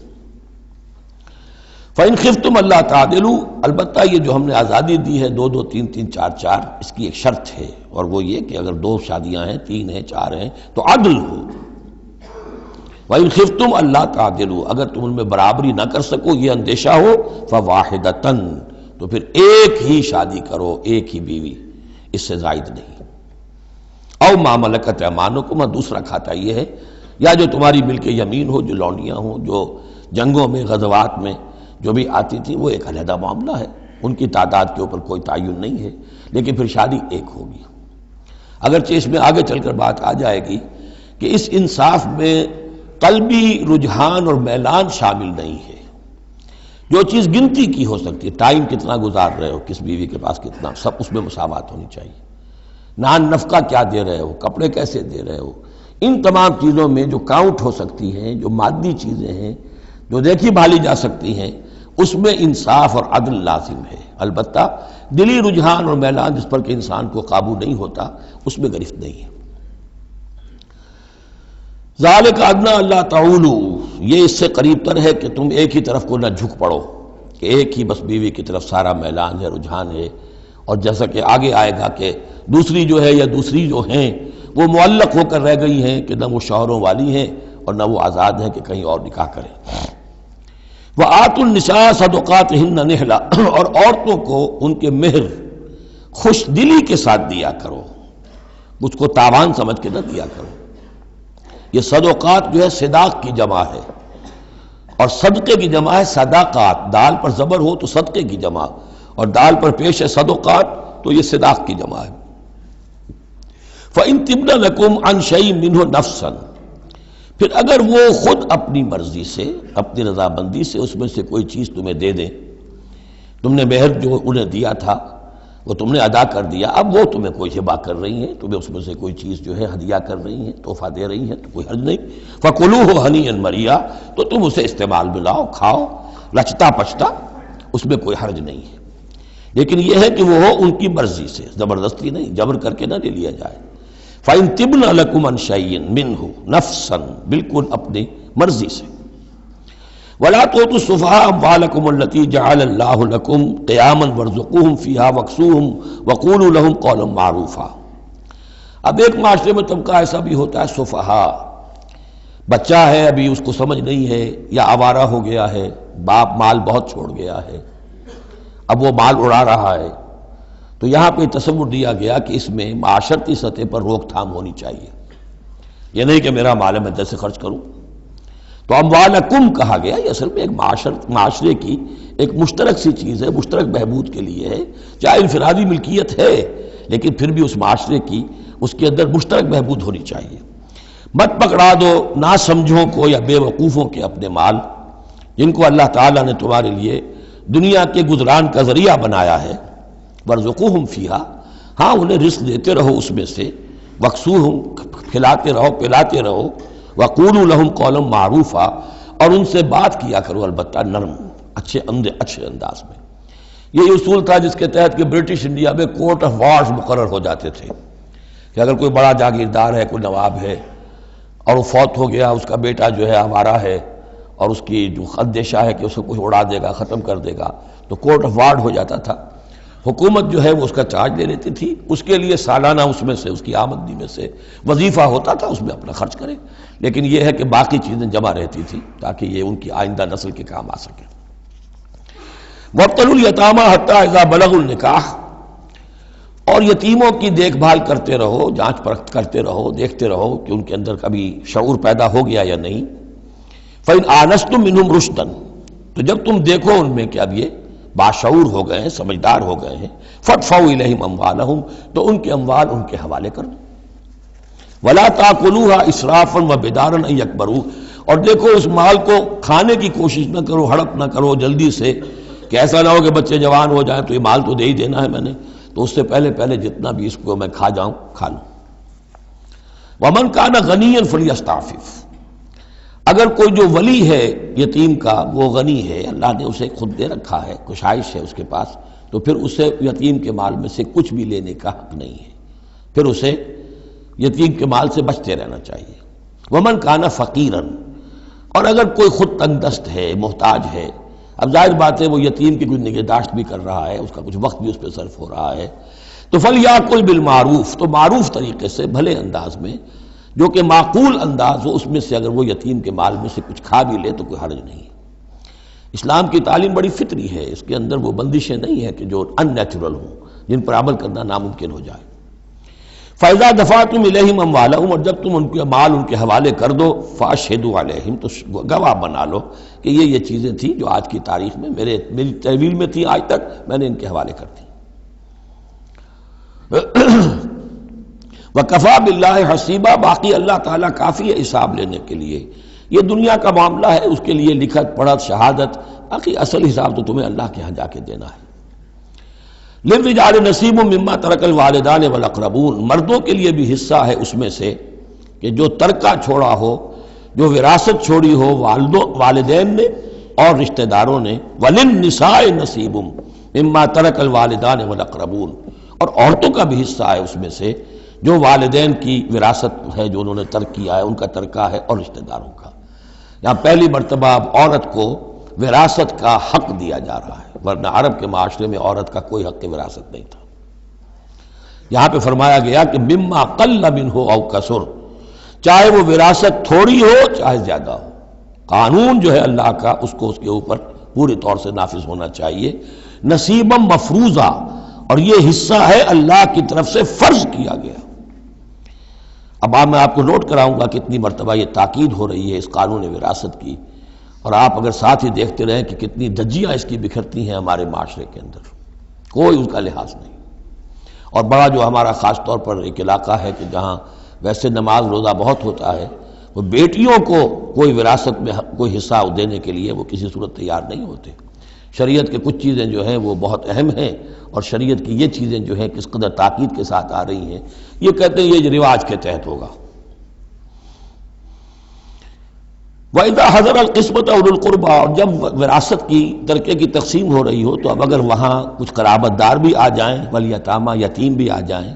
فَإِنْ خِفْتُمْ أَلَّا تَعْدِلُوا، البتہ یہ جو ہم نے آزادی دی ہے دو دو تین تین چار چار، اس کی ایک شرط ہے، اور وہ یہ کہ اگر دو شادیاں ہیں، تین ہیں، چار ہیں، تو عدل ہو۔ وَإِنْ خِفْتُمْ أَلَّا تَعْدِلُوا، اگر تم ان میں برابری نہ کر سکو، یہ اندیشہ ہو، فَوَاحِدَةً، تو پھر ایک ہی شادی کرو، ایک ہی بیوی، اس سے زائد نہیں۔ او ما ملکت ایمانکم، دوسرا کھاتا یہ ہے، یا جو تمہاری ملک یمین ہو، جو لونڈیاں ہوں، جو جنگوں میں غزوات میں جو بھی آتی تھی، وہ ایک علیحدہ معاملہ ہے، ان کی تعداد کے اوپر کوئی تعین نہیں ہے، لیکن پھر شادی ایک ہوگی۔ اگرچہ اس میں آگے چل کر بات آ جائے گی کہ اس انصاف میں قلبی رجحان اور میلان شامل نہیں ہے، جو چیز گنتی کی ہو سکتی ہے، ٹائم کتنا گزار رہے ہو، کس بیوی کے پاس کتنا، سب اس میں مساوات ہونی چاہیے۔ نان نفقہ کیا دے رہے ہو، کپڑے کیسے دے رہے ہو، ان تمام چیزوں میں جو کاؤنٹ ہو سکتی ہیں، جو مادی چیزیں ہیں، جو دیکھی بھالی جا سکتی ہیں، اس میں انصاف اور عدل لازم ہے۔ البتہ دلی رجحان اور میلان جس پر کہ انسان کو قابو نہیں ہوتا، اس میں گرفت نہیں ہے۔ ذالک ادنی اللہ تعولوا، یہ اس سے قریب تر ہے کہ تم ایک ہی طرف کو نہ جھک پڑو، کہ ایک ہی بس بیوی کی طرف سارا میلان ہے، رجحان ہے. اور جیسا کہ آگے آئے گا کہ دوسری جو ہے یا دوسری جو ہیں وہ معلق ہو کر رہ گئی ہیں کہ نہ وہ شوہروں والی ہیں اور نہ وہ آزاد ہیں کہ کہیں اور نکاح کریں. وَآتُوا النِّسَاءَ صَدُقَاتِهِنَّ نِحْلًا، اور عورتوں کو ان کے مہر خوش دلی کے ساتھ دیا کرو، اس کو تاوان سمجھ کے نہ دیا کرو. یہ صدقات جو ہے صداق کی جمع ہے، اور صدقے کی جمع ہے صداقات. دال پر زبر ہو تو صدقے کی جمع، اور دال پر پیش ہے صدقات تو یہ صداق کی جمع ہے. فَإِن تِبْنَ لَكُمْ عَنْ شَيْءٍ مِّنْهُ نَفْسًا، پھر اگر وہ خود اپنی مرضی سے، اپنی رضامندی سے اس میں سے کوئی چیز تمہیں دے دیں، تم نے مہر جو انہیں دیا تھا وہ تم نے ادا کر دیا، اب وہ تمہیں کوئی ہبہ کر رہی ہیں، تمہیں اس میں سے کوئی چیز جو ہے ہدیہ کر رہی ہیں، تحفہ دے رہی ہیں، تو کوئی حرج نہیں. فَكُلُوهُ هَنِيًّا مَرِيًّا، تو تم اسے استعمال میں لاؤ، کھاؤ لچتا پچتا، اس میں کوئی حرج نہیں ہے. لیکن یہ ہے کہ وہ ہو ان کی مرضی سے، زبردستی نہیں، جبر کر کے نہ لے لیا جائے. فَإِن تِبْنَ لَكُمْ عَنْ شَيْءٍ مِّنْهُ نَفْسًا، بالکل اپنی مرضی سے. وَلَا تُؤْتُوا السُّفَهَاءَ أَمْوَالَكُمُ الَّتِي جَعَلَ اللَّهُ لَكُمْ قِيَامًا وَارْزُقُوهُمْ فِيهَا وَاكْسُوهُمْ وَقُولُوا لَهُمْ قَوْلًا مَّعْرُوفًا. اب ایک معاشرے میں طبقہ ایسا بھی ہوتا ہے سفہاء، بچہ ہے ابھی اس کو سمجھ نہیں ہے یا آوارہ ہو گیا ہے، باپ مال بہت چھوڑ گیا ہے، اب وہ مال اڑا رہا ہے. تو یہاں پہ تصور دیا گیا کہ اس میں معاشرتی سطح پر روک تھام ہونی چاہیے. یہ نہیں کہ میرا مال ہے میں جیسے خرچ کروں. تو اموالکم کہا گیا، یہ اصل میں ایک معاشرے کی ایک مشترک سی چیز ہے، مشترک بہبود کے لیے ہے. چاہے انفرادی ملکیت ہے لیکن پھر بھی اس معاشرے کی اس کے اندر مشترک بہبود ہونی چاہیے. مت پکڑا دو ناسمجھوں کو یا بے وقوفوں کے اپنے مال، جن کو اللہ تعالیٰ نے تمہارے لیے دنیا کے گزران کا ذریعہ بنایا ہے. وارزقوہم فیہا، ہاں انہیں رزق دیتے رہو اس میں سے. وکسوہم، کھلاتے رہو پلاتے رہو. وقولوا لہم قولا معروفا، اور ان سے بات کیا کرو البتہ نرم، اچھے انداز میں. یہ اصول تھا جس کے تحت کہ برٹش انڈیا میں کورٹ آف وارز مقرر ہو جاتے تھے کہ اگر کوئی بڑا جاگیردار ہے، کوئی نواب ہے اور وہ فوت ہو گیا، اس کا بیٹا جو ہے آوارہ ہے اور اس کی جو اندیشہ ہے کہ اسے کوئی اڑا دے گا، ختم کر دے گا، تو کورٹ آف وارز ہو جاتا تھا. حکومت جو ہے وہ اس کا چارج لے لیتی تھی، اس کے لیے سالانہ اس میں سے، اس کی آمدنی میں سے وظیفہ ہوتا تھا، اس میں اپنا خرچ کرے. لیکن یہ ہے کہ باقی چیزیں جمع رہتی تھی تاکہ یہ ان کی آئندہ نسل کے کام آ سکے. وابتلوا الیتامی حتی اذا بلغوا النکاح، اور یتیموں کی دیکھ بھال کرتے رہو، جانچ پرکھ کرتے رہو، دیکھتے رہو کہ ان کے اندر کبھی شعور پیدا ہو گیا یا نہیں. فإن آنستم منہم رشدا، تو جب تم دیکھو ان میں کہ اب یہ باشعور ہو گئے ہیں، سمجھدار ہو گئے ہیں، فادفعوا الیہم اموالہم، تو ان کے اموال ان کے حوالے کر دو. ولا تاکلوها اسرافا وبدارا ان یکبروا، اور دیکھو اس مال کو کھانے کی کوشش نہ کرو، ہڑپ نہ کرو جلدی سے، کہ ایسا نہ ہو کہ بچے جوان ہو جائیں تو یہ مال تو دے ہی دینا ہے میں نے، تو اس سے پہلے جتنا بھی اس کو میں کھا جاؤں کھا لوں. ومن کان غنیا فلیستعفف، اگر کوئی جو ولی ہے یتیم کا وہ غنی ہے، اللہ نے اسے خود دے رکھا ہے، کشائش ہے اس کے پاس، تو پھر اسے یتیم کے مال میں سے کچھ بھی لینے کا حق نہیں ہے، پھر اسے یتیم کے مال سے بچتے رہنا چاہیے. ومن کان فقیرا، اور اگر کوئی خود تنگ دست ہے، محتاج ہے، اب ظاہر بات ہے وہ یتیم کی کچھ نگہداشت بھی کر رہا ہے، اس کا کچھ وقت بھی اس پہ صرف ہو رہا ہے، تو فلیاکل بالمعروف، تو معروف طریقے سے بھلے انداز میں، جو کہ معقول انداز ہو، اس میں سے اگر وہ یتیم کے مال میں سے کچھ کھا بھی لے تو کوئی حرج نہیں ہے. اسلام کی تعلیم بڑی فطری ہے، اس کے اندر وہ بندشیں نہیں ہیں کہ جو ان نیچرل ہوں، جن پر عمل کرنا ناممکن ہو جائے. فَإِذَا دَفَعْتُمْ إِلَيْهِمْ أَمْوَالَهُمْ، اور جب تم ان کے مال ان کے حوالے کر دو، فَأَشْهِدُوا عَلَيْهِمْ، تو گواہ بنا لو کہ یہ چیزیں تھیں جو آج کی تاریخ میں میری تحویل میں تھی، آج تک میں نے ان کے حوالے کر دی. وَكَفَى بِاللَّهِ حَسِيبًا، باقی اللہ تعالیٰ کافی ہے حساب لینے کے لیے. یہ دنیا کا معاملہ ہے، اس کے لیے لکھت پڑھت شہادت، باقی اصل حساب تو تمہیں اللہ کے ہاں جا کے دینا ہے. للرجال نصیب مما ترک الوالدان والاقربون، مردوں کے لیے بھی حصہ ہے اس میں سے کہ جو ترکہ چھوڑا ہو، جو وراثت چھوڑی ہو والدین نے اور رشتہ داروں نے. وللنساء نصیب مما ترک الوالدان والاقربون، اور عورتوں کا بھی حصہ ہے اس میں سے جو والدین کی وراثت ہے جو انہوں نے ترک کیا ہے ان کا ترکہ ہے، اور رشتہ داروں کا۔ یہاں پہلی مرتبہ اب عورت کو وراثت کا حق دیا جا رہا ہے، ورنہ عرب کے معاشرے میں عورت کا کوئی حق وراثت نہیں تھا۔ یہاں پہ فرمایا گیا کہ مما قل منہ او کثر، چاہے وہ وراثت تھوڑی ہو چاہے زیادہ ہو، قانون جو ہے اللہ کا اس کو اس کے اوپر پوری طور سے نافذ ہونا چاہیے۔ نصیبا مفروضہ، اور یہ حصہ ہے اللہ کی طرف سے فرض کیا گیا۔ اب میں آپ کو نوٹ کراؤں گا کتنی مرتبہ یہ تاکید ہو رہی ہے اس قانون وراثت کی، اور آپ اگر ساتھ ہی دیکھتے رہیں کہ کتنی دھجیاں اس کی بکھرتی ہیں ہمارے معاشرے کے اندر، کوئی اس کا لحاظ نہیں۔ اور بڑا جو ہمارا خاص طور پر ایک علاقہ ہے کہ جہاں ویسے نماز روزہ بہت ہوتا ہے، وہ بیٹیوں کو کوئی وراثت میں کوئی حصہ دینے کے لیے وہ کسی صورت تیار نہیں ہوتے۔ شریعت کے کچھ چیزیں جو ہیں وہ بہت اہم ہیں، اور شریعت کی یہ چیزیں جو ہیں کس قدر تاکید کے ساتھ آ رہی ہیں، یہ کہتے ہیں یہ رواج کے تحت ہوگا۔ وَإِذَا حَضَرَ الْقِسْمَةَ أُولُو الْقُرْبَى، اور جب وراثت کی ترکے کی تقسیم ہو رہی ہو تو اب اگر وہاں کچھ قرابت دار بھی آ جائیں، والیتامى یتیم بھی آ جائیں،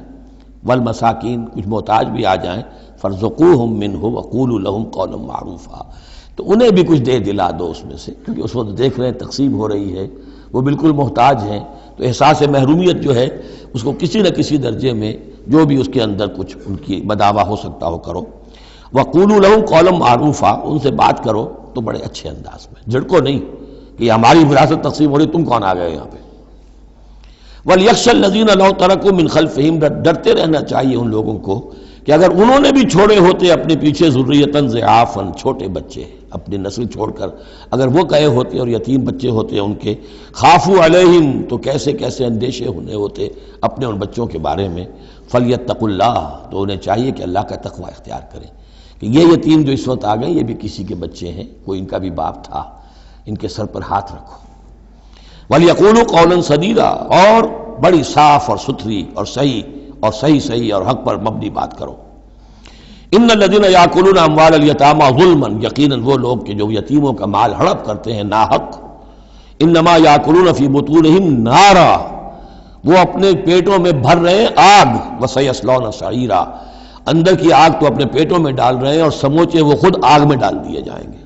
والمساکین کچھ محتاج بھی آ جائیں، فارزقوہم منہ وقولوا لہم قولا معروفا، تو انہیں بھی کچھ دے دلا دو اس میں سے، کیونکہ اس وقت دیکھ رہے ہیں تقسیم ہو رہی ہے، وہ بالکل محتاج ہیں، تو احساس محرومیت جو ہے اس کو کسی نہ کسی درجے میں جو بھی اس کے اندر کچھ ان کی بداوا ہو سکتا ہو کرو۔ وقولوا لہم قولا معروفا، ان سے بات کرو تو بڑے اچھے انداز میں، جھڑکو نہیں کہ یہ ہماری وراثت تقسیم ہو رہی، تم کون آ گئے یہاں پہ۔ وَلْيَخْشَ الَّذِينَ لَوْ تَرَكُوا مِنْ خَلْفِهِمْ، ڈرتے رہنا چاہیے ان لوگوں کو کہ اگر انہوں نے بھی چھوڑے ہوتے اپنے پیچھے ذُرِّيَّةً ضِعَافًا، چھوٹے بچے، اپنی نسل چھوڑ کر اگر وہ گئے ہوتے اور یتیم بچے ہوتے ان کے، خافوا علیہم، تو کیسے کیسے اندیشے ہونے ہوتے اپنے ان بچوں کے بارے میں۔ فَلْيَتَّقُوا اللَّهَ، تو انہیں چاہیے کہ اللہ کا تقوی اختیار کریں کہ یہ یتیم جو اس وقت آ گئے یہ بھی کسی کے بچے ہیں، کوئی ان کا بھی باپ تھا، ان کے سر پر ہاتھ رکھو۔ وَلْيَقُولُوا قَوْلًا سَدِيدًا، اور بڑی صاف اور ستھری اور صحیح اور حق پر مبنی بات کرو۔ ان الذین یاکلون اموال الیتامی ظلما، یقیناً وہ لوگ کہ جو یتیموں کا مال ہڑپ کرتے ہیں ناحق، انما یاکلون فی بطونہم نارا، وہ اپنے پیٹوں میں بھر رہے ہیں آگ، وسیصلون سعیرا، اندر کی آگ تو اپنے پیٹوں میں ڈال رہے ہیں اور سموچے وہ خود آگ میں ڈال دیے جائیں گے۔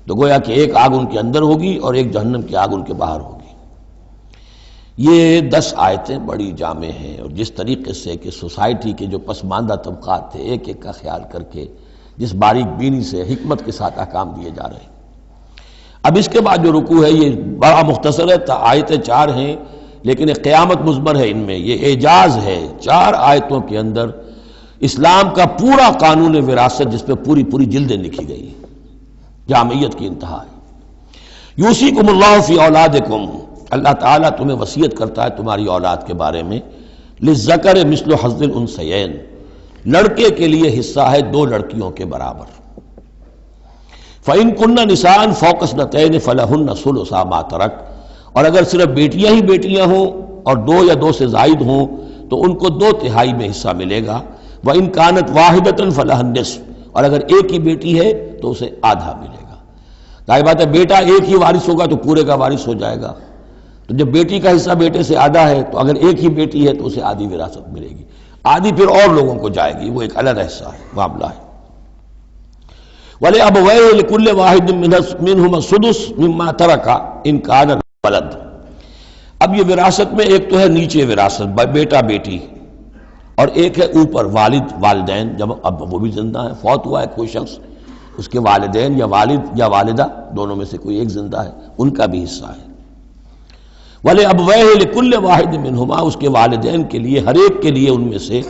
تو گویا کہ ایک آگ ان کے اندر ہوگی اور ایک جہنم کی آگ ان کے باہر ہوگی۔ یہ 10 آیتیں بڑی جامع ہیں، اور جس طریقے سے کہ سوسائٹی کے جو پسماندہ طبقات تھے ایک ایک کا خیال کر کے جس باریک بینی سے حکمت کے ساتھ احکام دیے جا رہے ہیں۔ اب اس کے بعد جو رکوع ہے یہ بڑا مختصر ہے، آیتیں 4 ہیں لیکن ایک قیامت مضمر ہے، ان میں یہ اعجاز ہے۔ 4 آیتوں کے اندر اسلام کا پورا قانون وراثت جس پہ پوری جلدیں لکھی گئی ہیں، جامعیت کی انتہا ہے۔ یوصیکم اللہ فی اولادکم، اللہ تعالیٰ تمہیں وصیت کرتا ہے تمہاری اولاد کے بارے میں، للذکر مثل حظ الانثیین، لڑکے کے لیے حصہ ہے 2 لڑکیوں کے برابر۔ فإن كن نساء فوق اثنتین فلہن ثلث ما ترک، اور اگر صرف بیٹیاں ہی بیٹیاں ہوں اور 2 یا 2 سے زائد ہوں تو ان کو 2/3 میں حصہ ملے گا۔ وإن كانت واحدة فلها النصف، اور اگر ایک ہی بیٹی ہے تو اسے آدھا ملے گا۔ ظاہر بات ہے بیٹا ایک ہی وارث ہوگا تو پورے کا وارث ہو جائے گا، تو جب بیٹی کا حصہ بیٹے سے آدھا ہے تو اگر ایک ہی بیٹی ہے تو اسے آدھی وراثت ملے گی، آدھی پھر اور لوگوں کو جائے گی، وہ ایک الگ حصہ ہے، معاملہ ہے۔ وَلِأَبَوَيْهِ لِكُلِّ وَاحِدٍ مِّنْهُمَا السُّدُسُ مِمَّا تَرَكَ إِن كَانَ وَلَدٌ۔ اب یہ وراثت میں ایک تو ہے نیچے وراثت بیٹا بیٹی، اور ایک ہے اوپر والد والدین، جب اب وہ بھی زندہ ہے، فوت ہوا ہے کوئی شخص، اس کے والدین یا والد یا والدہ دونوں میں سے کوئی ایک زندہ ہے، ان کا بھی حصہ ہے۔ وَلِأَبْوَيْهِ لِكُلِّ وَاحِدٍ مِّنْهُمَا، اس کے والدین کے لیے ہر ایک کے لیے ان میں سے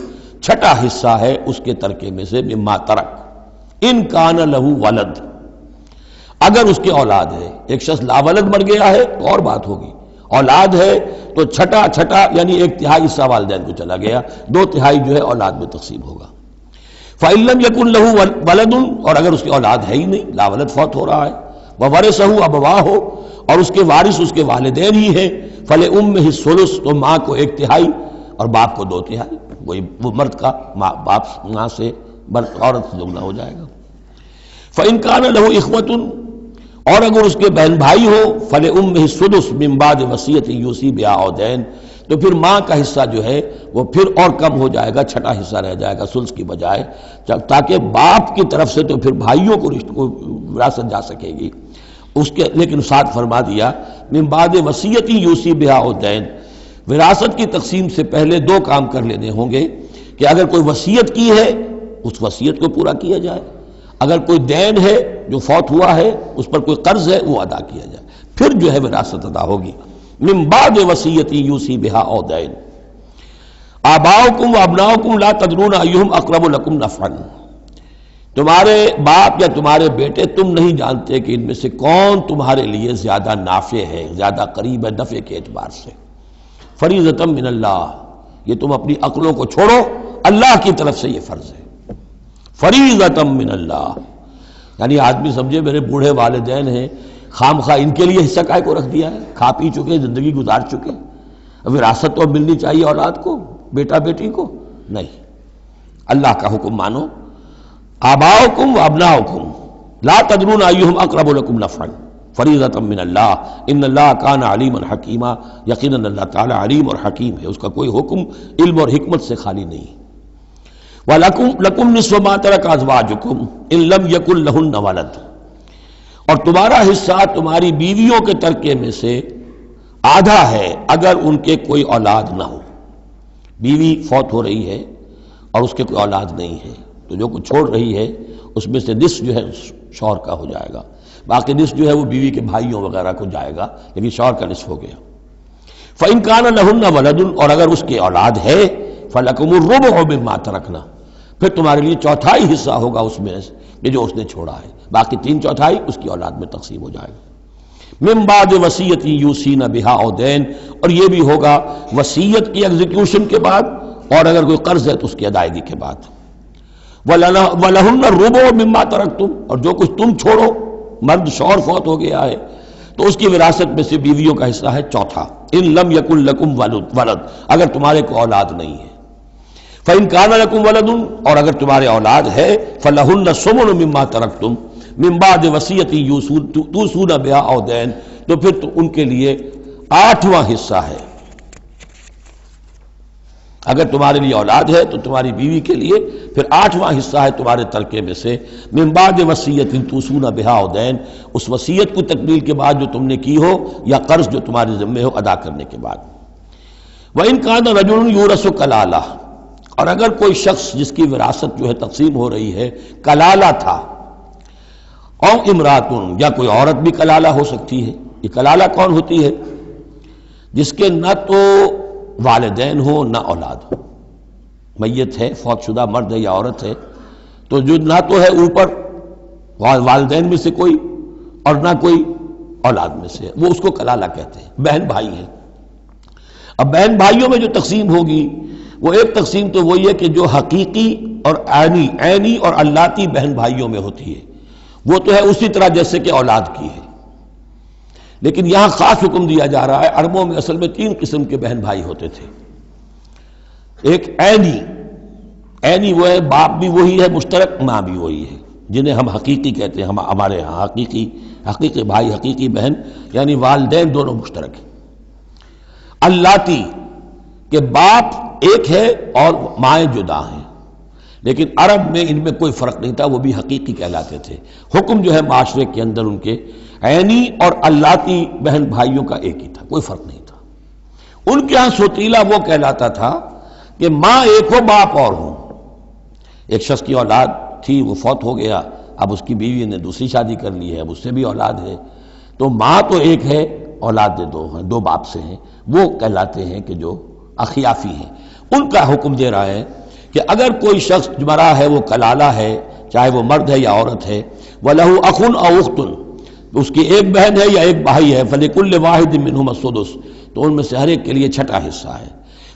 چھٹا حصہ ہے اس کے ترکے میں سے، مما ترک ان کان لہو ولد، اگر اس کی اولاد ہے۔ ایک شخص لاولد مر گیا ہے تو اور بات ہوگی، اولاد ہے تو چھٹا یعنی 1/3 حصہ والدین کو چلا گیا، 2/3 جو ہے اولاد میں تقسیم ہوگا۔ فَإِن لَّمْ يَكُن لَّهُ وَلَدٌ، اور اگر اس کی اولاد ہے ہی نہیں، لاولد فوت ہو رہا ہے، وَوَرِثَهُ أَبَوَاهُ، اور اس کے وارث اس کے والدین ہی ہیں، فَلِأُمِّهِ الثُّلُثُ، تو ماں کو 1/3 اور باپ کو 2/3، وہی وہ مرد کا باپ ماں سے عورت سے دگنا ہو جائے گا۔ فَإِن كَانَ لَهُ إِخْوَةٌ، اور اگر اس کے بہن بھائی ہو فلأمہ السدس من بعد وصیۃ یوصی بہا او دین، تو پھر ماں کا حصہ جو ہے وہ پھر اور کم ہو جائے گا، چھٹا حصہ رہ جائے گا سلس کی بجائے، تاکہ باپ کی طرف سے تو پھر بھائیوں کو وراثت جا سکے گی اس کے، لیکن ساتھ فرما دیا من بعد وصیۃ یوصی بہا او دین، وراثت کی تقسیم سے پہلے دو کام کر لینے ہوں گے کہ اگر کوئی وصیت کی ہے اس وصیت کو پورا کیا جائے، اگر کوئی دین ہے جو فوت ہوا ہے اس پر کوئی قرض ہے وہ ادا کیا جائے، پھر جو ہے وراثت ادا ہوگی۔ من بعد وصیۃ یوصی بہا او دین آباؤکم وابناؤکم لا تدرون ایہم اقرب لکم نفعا، تمہارے باپ یا تمہارے بیٹے تم نہیں جانتے کہ ان میں سے کون تمہارے لیے زیادہ نافع ہے، زیادہ قریب ہے نفع کے اعتبار سے۔ فریضۃ من اللہ، یہ تم اپنی عقلوں کو چھوڑو، اللہ کی طرف سے یہ فرض ہے، فریضۃ من اللہ۔ یعنی آدمی سمجھے میرے بوڑھے والدین ہیں، خام خواہ ان کے لیے حصہ کائے کو رکھ دیا ہے، کھا پی چکے، زندگی گزار چکے، اب وراثت تو ملنی چاہیے اولاد کو، بیٹا بیٹی کو نہیں۔ اللہ کا حکم مانو، آباؤکم وابناؤکم لا تدرون ایہم اقرب لکم نفعا فریضۃ من اللہ ان اللہ کان علیما حکیما، یقیناً اللہ تعالی علیم اور حکیم ہے، اس کا کوئی حکم علم اور حکمت سے خالی نہیں۔ وَلَكُمْ نِصْفُ مَا تَرَكَ أَزْوَاجُكُمْ إِن لَّمْ يَكُن لَّهُنَّ وَلَدٌ، اور تمہارا حصہ تمہاری بیویوں کے ترکے میں سے آدھا ہے اگر ان کے کوئی اولاد نہ ہو، بیوی فوت ہو رہی ہے اور اس کے کوئی اولاد نہیں ہے تو جو کچھ چھوڑ رہی ہے اس میں سے نصف جو ہے شوہر کا ہو جائے گا، باقی نصف جو ہے وہ بیوی کے بھائیوں وغیرہ کو جائے گا، لیکن شوہر کا نصف ہو گیا۔ فَإِن كَانَ لَهُنَّ وَلَدٌ، اور اگر اس کے اولاد ہے فَلَكُمُ الرُّبُعُ مِمَّا تَرَكْنَا، پھر تمہارے لیے چوتھائی حصہ ہوگا اس میں کہ جو اس نے چھوڑا ہے، باقی تین چوتھائی اس کی اولاد میں تقسیم ہو جائے گا۔ من بعد وصیۃ یوصین بہا او دین، اور یہ بھی ہوگا وصیت کی ایگزیکیوشن کے بعد، اور اگر کوئی قرض ہے تو اس کی ادائیگی کے بعد۔ وَلَهُنَّ الرُّبُعُ مِمَّا تَرَكْتُمْ، اور جو کچھ تم چھوڑو، مرد شوہر فوت ہو گیا ہے تو اس کی وراثت میں سے بیویوں کا حصہ ہے چوتھا، ان لم یکن لکم ولد، اگر تمہارے کو اولاد نہیں ہے۔ فَإِن كَانَ لَكُمْ وَلَدٌ، اور اگر تمہارے اولاد ہے فَلَهُنَّ الثُّمُنُ مِمَّا تَرَكْتُمْ مِن بَعْدِ وَصِيَّةٍ تُوصُونَ بِهَا أَوْ دَيْنٍ، تو پھر تو ان کے لیے آٹھواں حصہ ہے۔ اگر تمہارے لیے اولاد ہے تو تمہاری بیوی کے لیے پھر آٹھواں حصہ ہے تمہارے ترکے میں سے، من بعد وصیۃ توصون بہا او دین، اس وصیت کو تکمیل کے بعد جو تم نے کی ہو یا قرض جو تمہارے ذمے ہو ادا کرنے کے بعد۔ وَإِن كَانَ رَجُلٌ يُورَثُ كَلَالَةً، اور اگر کوئی شخص جس کی وراثت جو ہے تقسیم ہو رہی ہے کلالہ تھا، او امراتن، یا کوئی عورت بھی کلالہ ہو سکتی ہے۔ یہ کلالہ کون ہوتی ہے؟ جس کے نہ تو والدین ہو نہ اولاد ہو، میت ہے، فوت شدہ مرد ہے یا عورت ہے، تو جو نہ تو ہے اوپر والدین میں سے کوئی اور نہ کوئی اولاد میں سے، وہ اس کو کلالہ کہتے ہیں۔ بہن بھائی ہیں، اب بہن بھائیوں میں جو تقسیم ہوگی وہ ایک تقسیم تو وہی ہے کہ جو حقیقی اور عینی اور اللاتی بہن بھائیوں میں ہوتی ہے، وہ تو ہے اسی طرح جیسے کہ اولاد کی ہے، لیکن یہاں خاص حکم دیا جا رہا ہے۔ عربوں میں اصل میں تین قسم کے بہن بھائی ہوتے تھے۔ ایک عینی وہ ہے، باپ بھی وہی ہے مشترک، ماں بھی وہی ہے، جنہیں ہم حقیقی کہتے ہیں، ہمارے ہاں حقیقی بھائی، حقیقی بہن، یعنی والدین دونوں مشترک ہیں۔ اللاتی کہ باپ ایک ہے اور مائیں جدا ہیں، لیکن عرب میں ان میں کوئی فرق نہیں تھا، وہ بھی حقیقی کہلاتے تھے۔ حکم جو ہے معاشرے کے اندر ان کے عینی اور اللاتی بہن بھائیوں کا ایک ہی تھا، کوئی فرق نہیں تھا۔ ان کے ہاں سوتیلا وہ کہلاتا تھا کہ ماں ایک ہو باپ اور ہوں۔ ایک شخص کی اولاد تھی، وہ فوت ہو گیا، اب اس کی بیوی نے دوسری شادی کر لی ہے، اب اس سے بھی اولاد ہے، تو ماں تو ایک ہے، اولاد دو ہیں، دو باپ سے ہیں، وہ کہلاتے ہیں کہ جو اخیافی ہیں۔ ان کا حکم دے رہا ہے کہ اگر کوئی شخص مرا ہے وہ کلالہ ہے، چاہے وہ مرد ہے یا عورت ہے، وَلَهُ أَخٌ أَوْ أُخْتٌ، اس کی ایک بہن ہے یا ایک بھائی ہے، فَلِكُلِّ وَاحِدٍ مِّنْهُمَا السُّدُسُ، تو ان میں سے ہر ایک کے لیے چھٹا حصہ ہے۔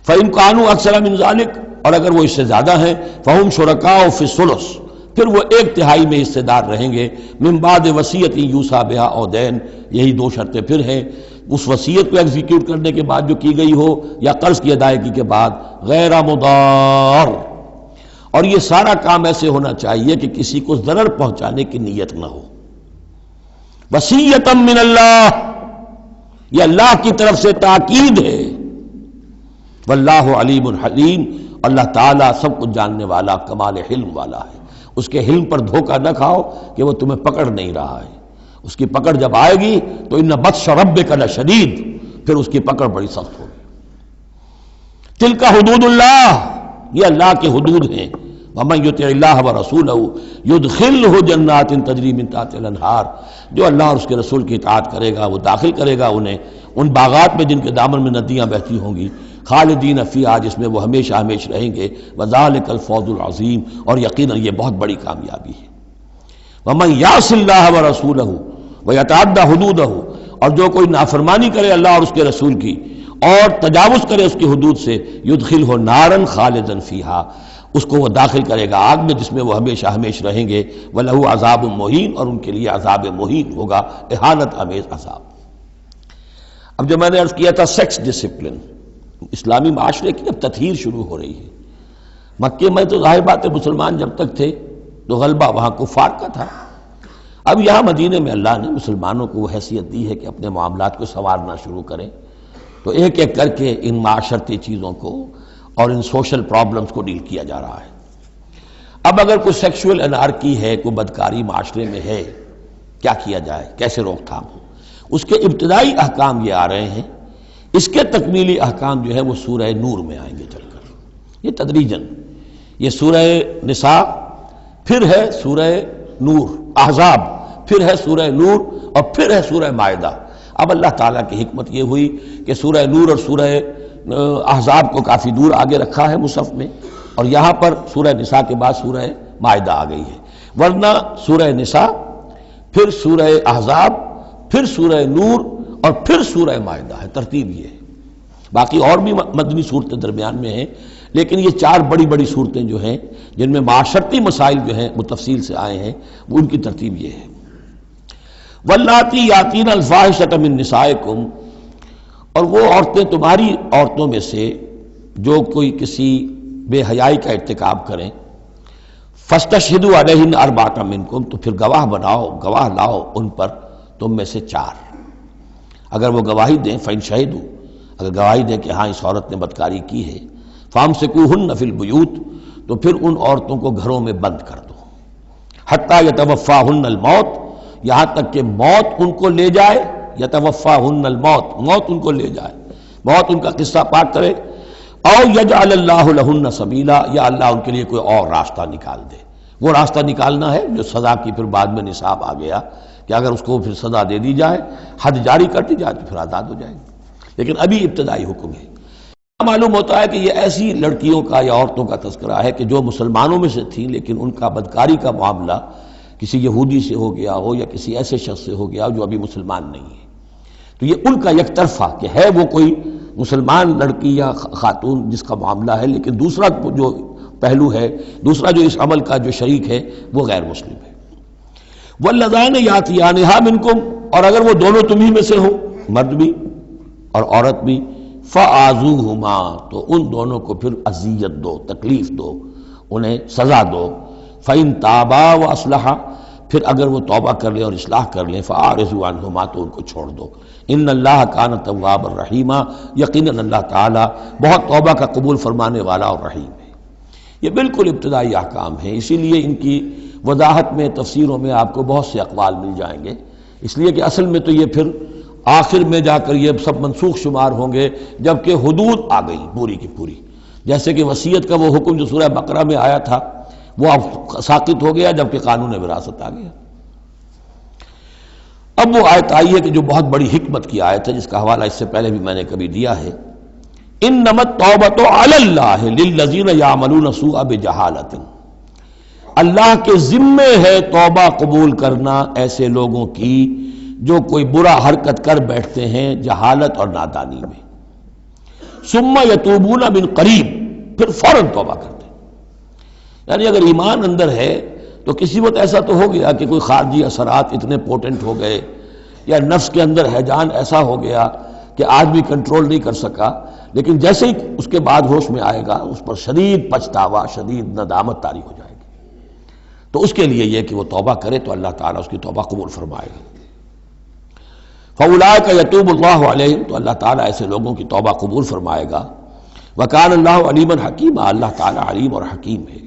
فَإِن كَانُوا أَكْثَرَ مِنْ ذَلِكَ، اور اگر وہ اس سے زیادہ ہیں، فَهُمْ شُرَكَاءُ فِي الثُّلُثِ، پھر وہ ایک تہائی میں حصے دار رہیں گے، من بعد وصیۃ یوصی بہا او دین، یہی دو شرطیں پھر ہیں، اس وصیت کو ایگزیکیوٹ کرنے کے بعد جو کی گئی ہو یا قرض کی ادائیگی کے بعد، غیر مضار، اور یہ سارا کام ایسے ہونا چاہیے کہ کسی کو ضرر پہنچانے کی نیت نہ ہو۔ وصیۃ من اللہ، یہ اللہ کی طرف سے تاکید ہے. واللہ علیم حلیم، اللہ تعالیٰ سب کچھ جاننے والا کمال حلم والا ہے. اس کے حلم پر دھوکہ نہ کھاؤ کہ وہ تمہیں پکڑ نہیں رہا ہے. اس کی پکڑ جب آئے گی تو ان بطش ربک لشدید، پھر اس کی پکڑ بڑی سخت ہوگی. تلک حدود اللہ، یہ اللہ کے حدود ہیں. ومن یطع اللہ ورسولہ یدخلہ جنات تجری من تحتہا الانہار، جو اللہ اور اس کے رسول کی اطاعت کرے گا وہ داخل کرے گا انہیں ان باغات میں جن کے دامن میں ندیاں بہتی ہوں گی، خالدین فیہا، جس میں وہ ہمیشہ ہمیشہ رہیں گے. وذالک الفوز العظیم، اور یقیناً یہ بہت بڑی کامیابی ہے. ومن یعص اللہ ورسولہ ویتعدی حدودہ، اور جو کوئی نافرمانی کرے اللہ اور اس کے رسول کی اور تجاوز کرے اس کی حدود سے، یدخلہ نارا خالدا فیہا، اس کو وہ داخل کرے گا آگ میں جس میں وہ ہمیشہ ہمیشہ رہیں گے. وَلَهُ عذاب مہین، اور ان کے لیے عذاب مہین ہوگا، اہانت آمیز عذاب. اب جو میں نے عرض کیا تھا سیکس ڈسپلن، اسلامی معاشرے کی اب تطہیر شروع ہو رہی ہے. مکے میں تو ظاہر بات ہے مسلمان جب تک تھے تو غلبہ وہاں کفار کا تھا. اب یہاں مدینے میں اللہ نے مسلمانوں کو وہ حیثیت دی ہے کہ اپنے معاملات کو سنوارنا شروع کریں. تو ایک ایک کر کے ان معاشرتی چیزوں کو اور ان سوشل پرابلمز کو ڈیل کیا جا رہا ہے. اب اگر کوئی سیکشول انارکی ہے، کوئی بدکاری معاشرے میں ہے، کیا کیا جائے، کیسے روک تھام ہو، اس کے ابتدائی احکام یہ آ رہے ہیں. اس کے تکمیلی احکام جو ہے وہ سورہ نور میں آئیں گے چل کر. یہ تدریجاً، یہ سورہ نساء، پھر ہے سورہ نور احزاب، پھر ہے سورہ نور، اور پھر ہے سورہ مائدہ. اب اللہ تعالیٰ کی حکمت یہ ہوئی کہ سورہ نور اور سورہ احزاب کو کافی دور آگے رکھا ہے مصحف میں، اور یہاں پر سورہ نساء کے بعد سورہ مائدہ آ گئی ہے. ورنہ سورہ نساء، پھر سورہ احزاب، پھر سورہ نور، اور پھر سورہ مائدہ ہے. ترتیب یہ ہے. باقی اور بھی مدنی صورتیں درمیان میں ہیں، لیکن یہ چار بڑی بڑی صورتیں جو ہیں جن میں معاشرتی مسائل جو ہیں وہ تفصیل سے آئے ہیں، وہ ان کی ترتیب یہ ہے. واللاتی یاتین الفاحشۃ من نسائکم، اور وہ عورتیں تمہاری عورتوں میں سے جو کوئی کسی بے حیائی کا ارتکاب کریں، فاستشہدوا علیہن اربعۃ منکم، تو پھر گواہ بناؤ، گواہ لاؤ ان پر تم میں سے چار. اگر وہ گواہی دیں، فإن شہدوا، اگر گواہی دیں کہ ہاں اس عورت نے بدکاری کی ہے، فامسکوہن فی البیوت، تو پھر ان عورتوں کو گھروں میں بند کر دو. حتی یتوفاہن الموت، یہاں تک کہ موت ان کو لے جائے. یتوفاہن الموت، موت ان کو لے جائے، موت ان کا قصہ پاک کرے. او یجعل اللہ لہن سبیلا، یا اللہ ان کے لیے کوئی اور راستہ نکال دے. وہ راستہ نکالنا ہے جو سزا کی پھر بعد میں نصاب آ گیا کہ اگر اس کو پھر سزا دے دی جائے، حد جاری کر دی جائے، تو پھر آزاد ہو جائے گی. لیکن ابھی ابتدائی حکم ہے. معلوم ہوتا ہے کہ یہ ایسی لڑکیوں کا یا عورتوں کا تذکرہ ہے کہ جو مسلمانوں میں سے تھیں لیکن ان کا بدکاری کا معاملہ کسی یہودی سے ہو گیا ہو یا کسی ایسے شخص سے ہو گیا ہو جو ابھی مسلمان نہیں ہے. تو یہ ان کا یک طرفہ کہ ہے وہ کوئی مسلمان لڑکی یا خاتون جس کا معاملہ ہے، لیکن دوسرا جو پہلو ہے، دوسرا جو اس عمل کا جو شریک ہے وہ غیر مسلم ہے. واللذان یاتیانہا منکم، اور اگر وہ دونوں تمہیں میں سے ہوں، مرد بھی اور عورت بھی، فآذوہما، تو ان دونوں کو پھر اذیت دو، تکلیف دو، انہیں سزا دو. فإن تابا واصلحا، پھر اگر وہ توبہ کر لیں اور اصلاح کر لیں، فاعرضوا عنہما، تو ان کو چھوڑ دو. ان اللہ کان توابا رحیما، یقیناً اللہ تعالیٰ بہت توبہ کا قبول فرمانے والا اور رحیم ہے. یہ بالکل ابتدائی احکام ہیں، اسی لیے ان کی وضاحت میں، تفسیروں میں آپ کو بہت سے اقوال مل جائیں گے، اس لیے کہ اصل میں تو یہ پھر آخر میں جا کر یہ سب منسوخ شمار ہوں گے جبکہ حدود آ گئی پوری کی پوری. جیسے کہ وصیت کا وہ حکم جو سورہ بقرہ میں آیا تھا وہ اب ساقط ہو گیا جبکہ قانون وراثت آ گیا. اب وہ آیت آئی ہے کہ جو بہت بڑی حکمت کی آیت ہے، جس کا حوالہ اس سے پہلے بھی میں نے کبھی دیا ہے. انما التوبۃ علی اللہ للذین یعملون السوء بجہالۃ، اللہ کے ذمے ہے توبہ قبول کرنا ایسے لوگوں کی جو کوئی برا حرکت کر بیٹھتے ہیں جہالت اور نادانی میں. ثم یتوبون من قریب، پھر فوراً توبہ کرتے ہیں. یعنی اگر ایمان اندر ہے تو کسی وقت ایسا تو ہو گیا کہ کوئی خارجی اثرات اتنے پوٹنٹ ہو گئے یا نفس کے اندر ہیجان ایسا ہو گیا کہ آدمی کنٹرول نہیں کر سکا، لیکن جیسے ہی اس کے بعد ہوش میں آئے گا اس پر شدید پچھتاوا، شدید ندامت طاری ہو جائے گی. تو اس کے لیے یہ کہ وہ توبہ کرے تو اللہ تعالیٰ اس کی توبہ قبول فرمائے گا. فَأُولَٰئِكَ يَتُوبُ اللَّهُ عَلَيْهِمْ، تو اللہ تعالیٰ ایسے لوگوں کی توبہ قبول فرمائے گا. وَكَانَ اللَّهُ عَلِيمًا حَكِيمًا، اللہ تعالیٰ علیم اور حکیم ہے.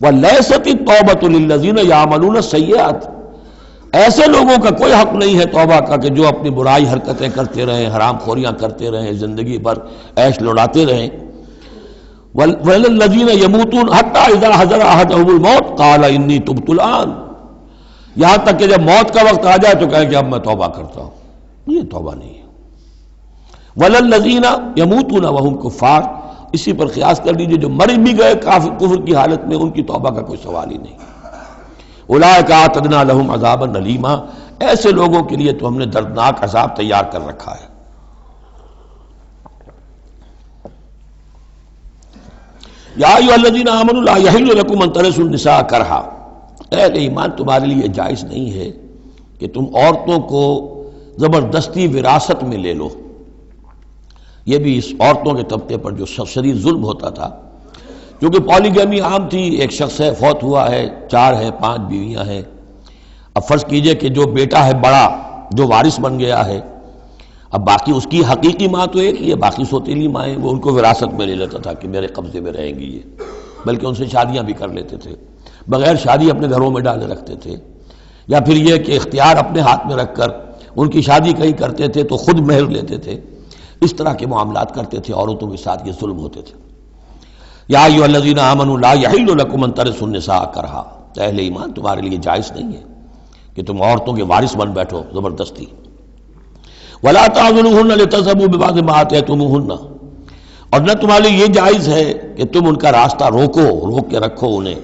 وَلَيْسَتِ التَّوْبَةُ لِلَّذِينَ يَعْمَلُونَ السَّيِّئَاتِ، ایسے لوگوں کا کوئی حق نہیں ہے توبہ کا کہ جو اپنی برائی حرکتیں کرتے رہیں، حرام خوریاں کرتے رہیں، زندگی بھر عیش لڑاتے رہیں. وَلَلَّذِينَ يَمُوتُونَ حَتَّىٰ إِذَا حَضَرَ أَحَدَهُمُ الْمَوْتُ قَالَ إِنِّي تُبْتُ الْآنَ، یہاں تک کہ جب موت کا وقت آ جائے تو کہے کہ اب میں توبہ کرتا ہوں. یہ توبہ نہیں ہے. وَلَلَّذِينَ يَمُوتُونَ وَهُمْ كُفَّارٌ، اسی پر قیاس کر لیجیے جو مر بھی گئے کفر کی حالت میں، ان کی توبہ کا کوئی سوال ہی نہیں. اولئک اعتدنا لهم عذابا الیما، ایسے لوگوں کے لیے تو ہم نے دردناک عذاب تیار کر رکھا ہے. یا ایھا الذین آمنوا لا یحل لکم ان ترثوا النساء کرہا، اے ایمان تمہارے لیے جائز نہیں ہے کہ تم عورتوں کو زبردستی وراثت میں لے لو. یہ بھی اس عورتوں کے طبقے پر جو شدید ظلم ہوتا تھا، کیونکہ پالیگیمی عام تھی. ایک شخص ہے، فوت ہوا ہے، 4 ہے، 5 بیویاں ہیں. اب فرض کیجئے کہ جو بیٹا ہے بڑا، جو وارث بن گیا ہے، اب باقی اس کی حقیقی ماں تو ایک ہی ہے، باقی سوتیلی مائیں وہ ان کو وراثت میں لے لیتا تھا کہ میرے قبضے میں رہیں گی یہ، بلکہ ان سے شادیاں بھی کر لیتے تھے، بغیر شادی اپنے گھروں میں ڈالے رکھتے تھے. یا پھر یہ کہ اختیار اپنے ہاتھ میں رکھ کر ان کی شادی کہیں کرتے تھے تو خود مہر لیتے تھے. اس طرح کے معاملات کرتے تھے، عورتوں کے ساتھ یہ ظلم ہوتے تھے. یا ایھا الذین آمنوا لا یحل لکم ان ترثوا النساء کرہا، اہل ایمان تمہارے لیے جائز نہیں ہے کہ تم عورتوں کے وارث بن بیٹھو زبردستی. ولا تعضلوہن لتذهبوا ببعض ما آتیتموہن، اور نہ تمہارے لیے یہ جائز ہے کہ تم ان کا راستہ روک کے رکھو انہیں،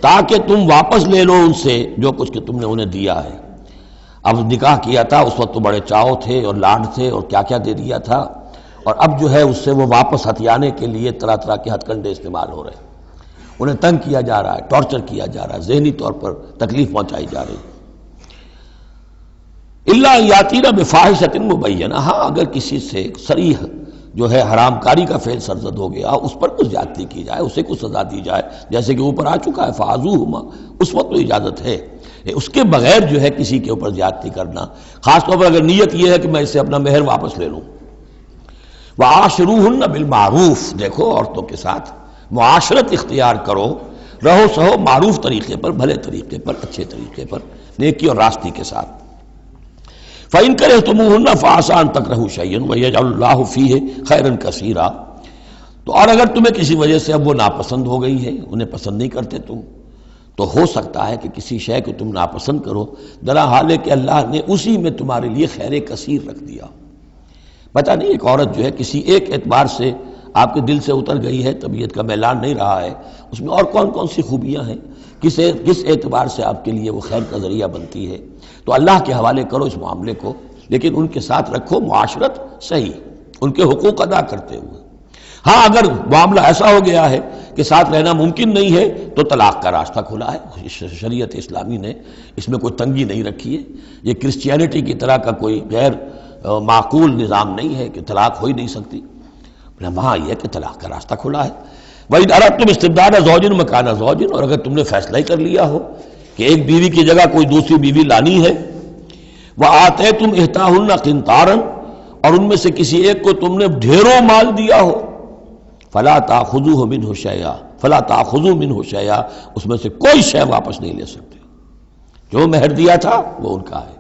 تاکہ تم واپس لے لو ان سے جو کچھ کہ تم نے انہیں دیا ہے. اب نکاح کیا تھا اس وقت تو بڑے چاؤ تھے اور لاڈ تھے اور کیا کیا دے دیا تھا، اور اب جو ہے اس سے وہ واپس ہتھیانے کے لیے طرح طرح کے ہتھ کنڈے استعمال ہو رہے ہیں. انہیں تنگ کیا جا رہا ہے، ٹارچر کیا جا رہا ہے، ذہنی طور پر تکلیف پہنچائی جا رہی. الا یاتین بفاحشۃ مبینہ، ہاں اگر کسی سے صریح جو ہے حرام کاری کا فعل سرزد ہو گیا، اس پر کچھ زیادتی کی جائے، اسے کچھ سزا دی جائے، جیسے کہ اوپر آ چکا ہے فعذوہما، اس وقت تو اجازت ہے. اس کے بغیر جو ہے کسی کے اوپر زیادتی کرنا، خاص طور پر اگر نیت یہ ہے کہ میں اس سے اپنا مہر واپس لے لوں. وعاشروہن بالمعروف، دیکھو عورتوں کے ساتھ معاشرت اختیار کرو، رہو سہو معروف طریقے پر، بھلے طریقے پر، اچھے طریقے پر، نیکی اور راستی کے ساتھ. فَإِن كَرِهْتُمُوهُنَّ فَعَسَىٰ أَن تَكْرَهُوا شَيْئًا وَيَجْعَلُ اللَّهُ فِيهِ خَيْرًا كَثِيرًا، تو اور اگر تمہیں کسی وجہ سے اب وہ ناپسند ہو گئی ہے، انہیں پسند نہیں کرتے تم، تو ہو سکتا ہے کہ کسی شے کو تم ناپسند کرو، درا حال ہے کہ اللہ نے اسی میں تمہارے لیے خیر کثیر رکھ دیا. پتہ نہیں ایک عورت جو ہے کسی ایک اعتبار سے آپ کے دل سے اتر گئی ہے، طبیعت کا میلان نہیں رہا ہے، اس میں اور کون کون سی خوبیاں ہیں، کس اعتبار سے آپ کے لیے وہ خیر کا ذریعہ بنتی ہے، تو اللہ کے حوالے کرو اس معاملے کو، لیکن ان کے ساتھ رکھو معاشرت صحیح، ان کے حقوق ادا کرتے ہوئے. ہاں اگر معاملہ ایسا ہو گیا ہے کہ ساتھ رہنا ممکن نہیں ہے تو طلاق کا راستہ کھلا ہے. شریعت اسلامی نے اس میں کوئی تنگی نہیں رکھی ہے. یہ کرسچینٹی کی طرح کا کوئی غیر معقول نظام نہیں ہے کہ طلاق ہو ہی نہیں سکتی. وہاں یہ ہے کہ طلاق کا راستہ کھلا ہے. وَإِنْ أَرَدْتُمْ اسْتِبْدَالَ زَوْجٍ مَكَانَ زَوْجٍ، اور اگر تم نے فیصلہ ہی کر لیا ہو کہ ایک بیوی کی جگہ کوئی دوسری بیوی لانی ہے، وَآتَيْتُمْ إِحْدَاهُنَّ قِنْطَارًا، اور ان میں سے کسی ایک کو تم نے ڈھیروں مال دیا ہو، فَلَا تَأْخُذُوهُ مِنْهُ شَيْئًا فَلَا تَأْخُذُوا مِنْهُ شَيْئًا، اس میں سے کوئی شے واپس نہیں لے سکتے. جو مہر دیا تھا وہ ان کا ہے،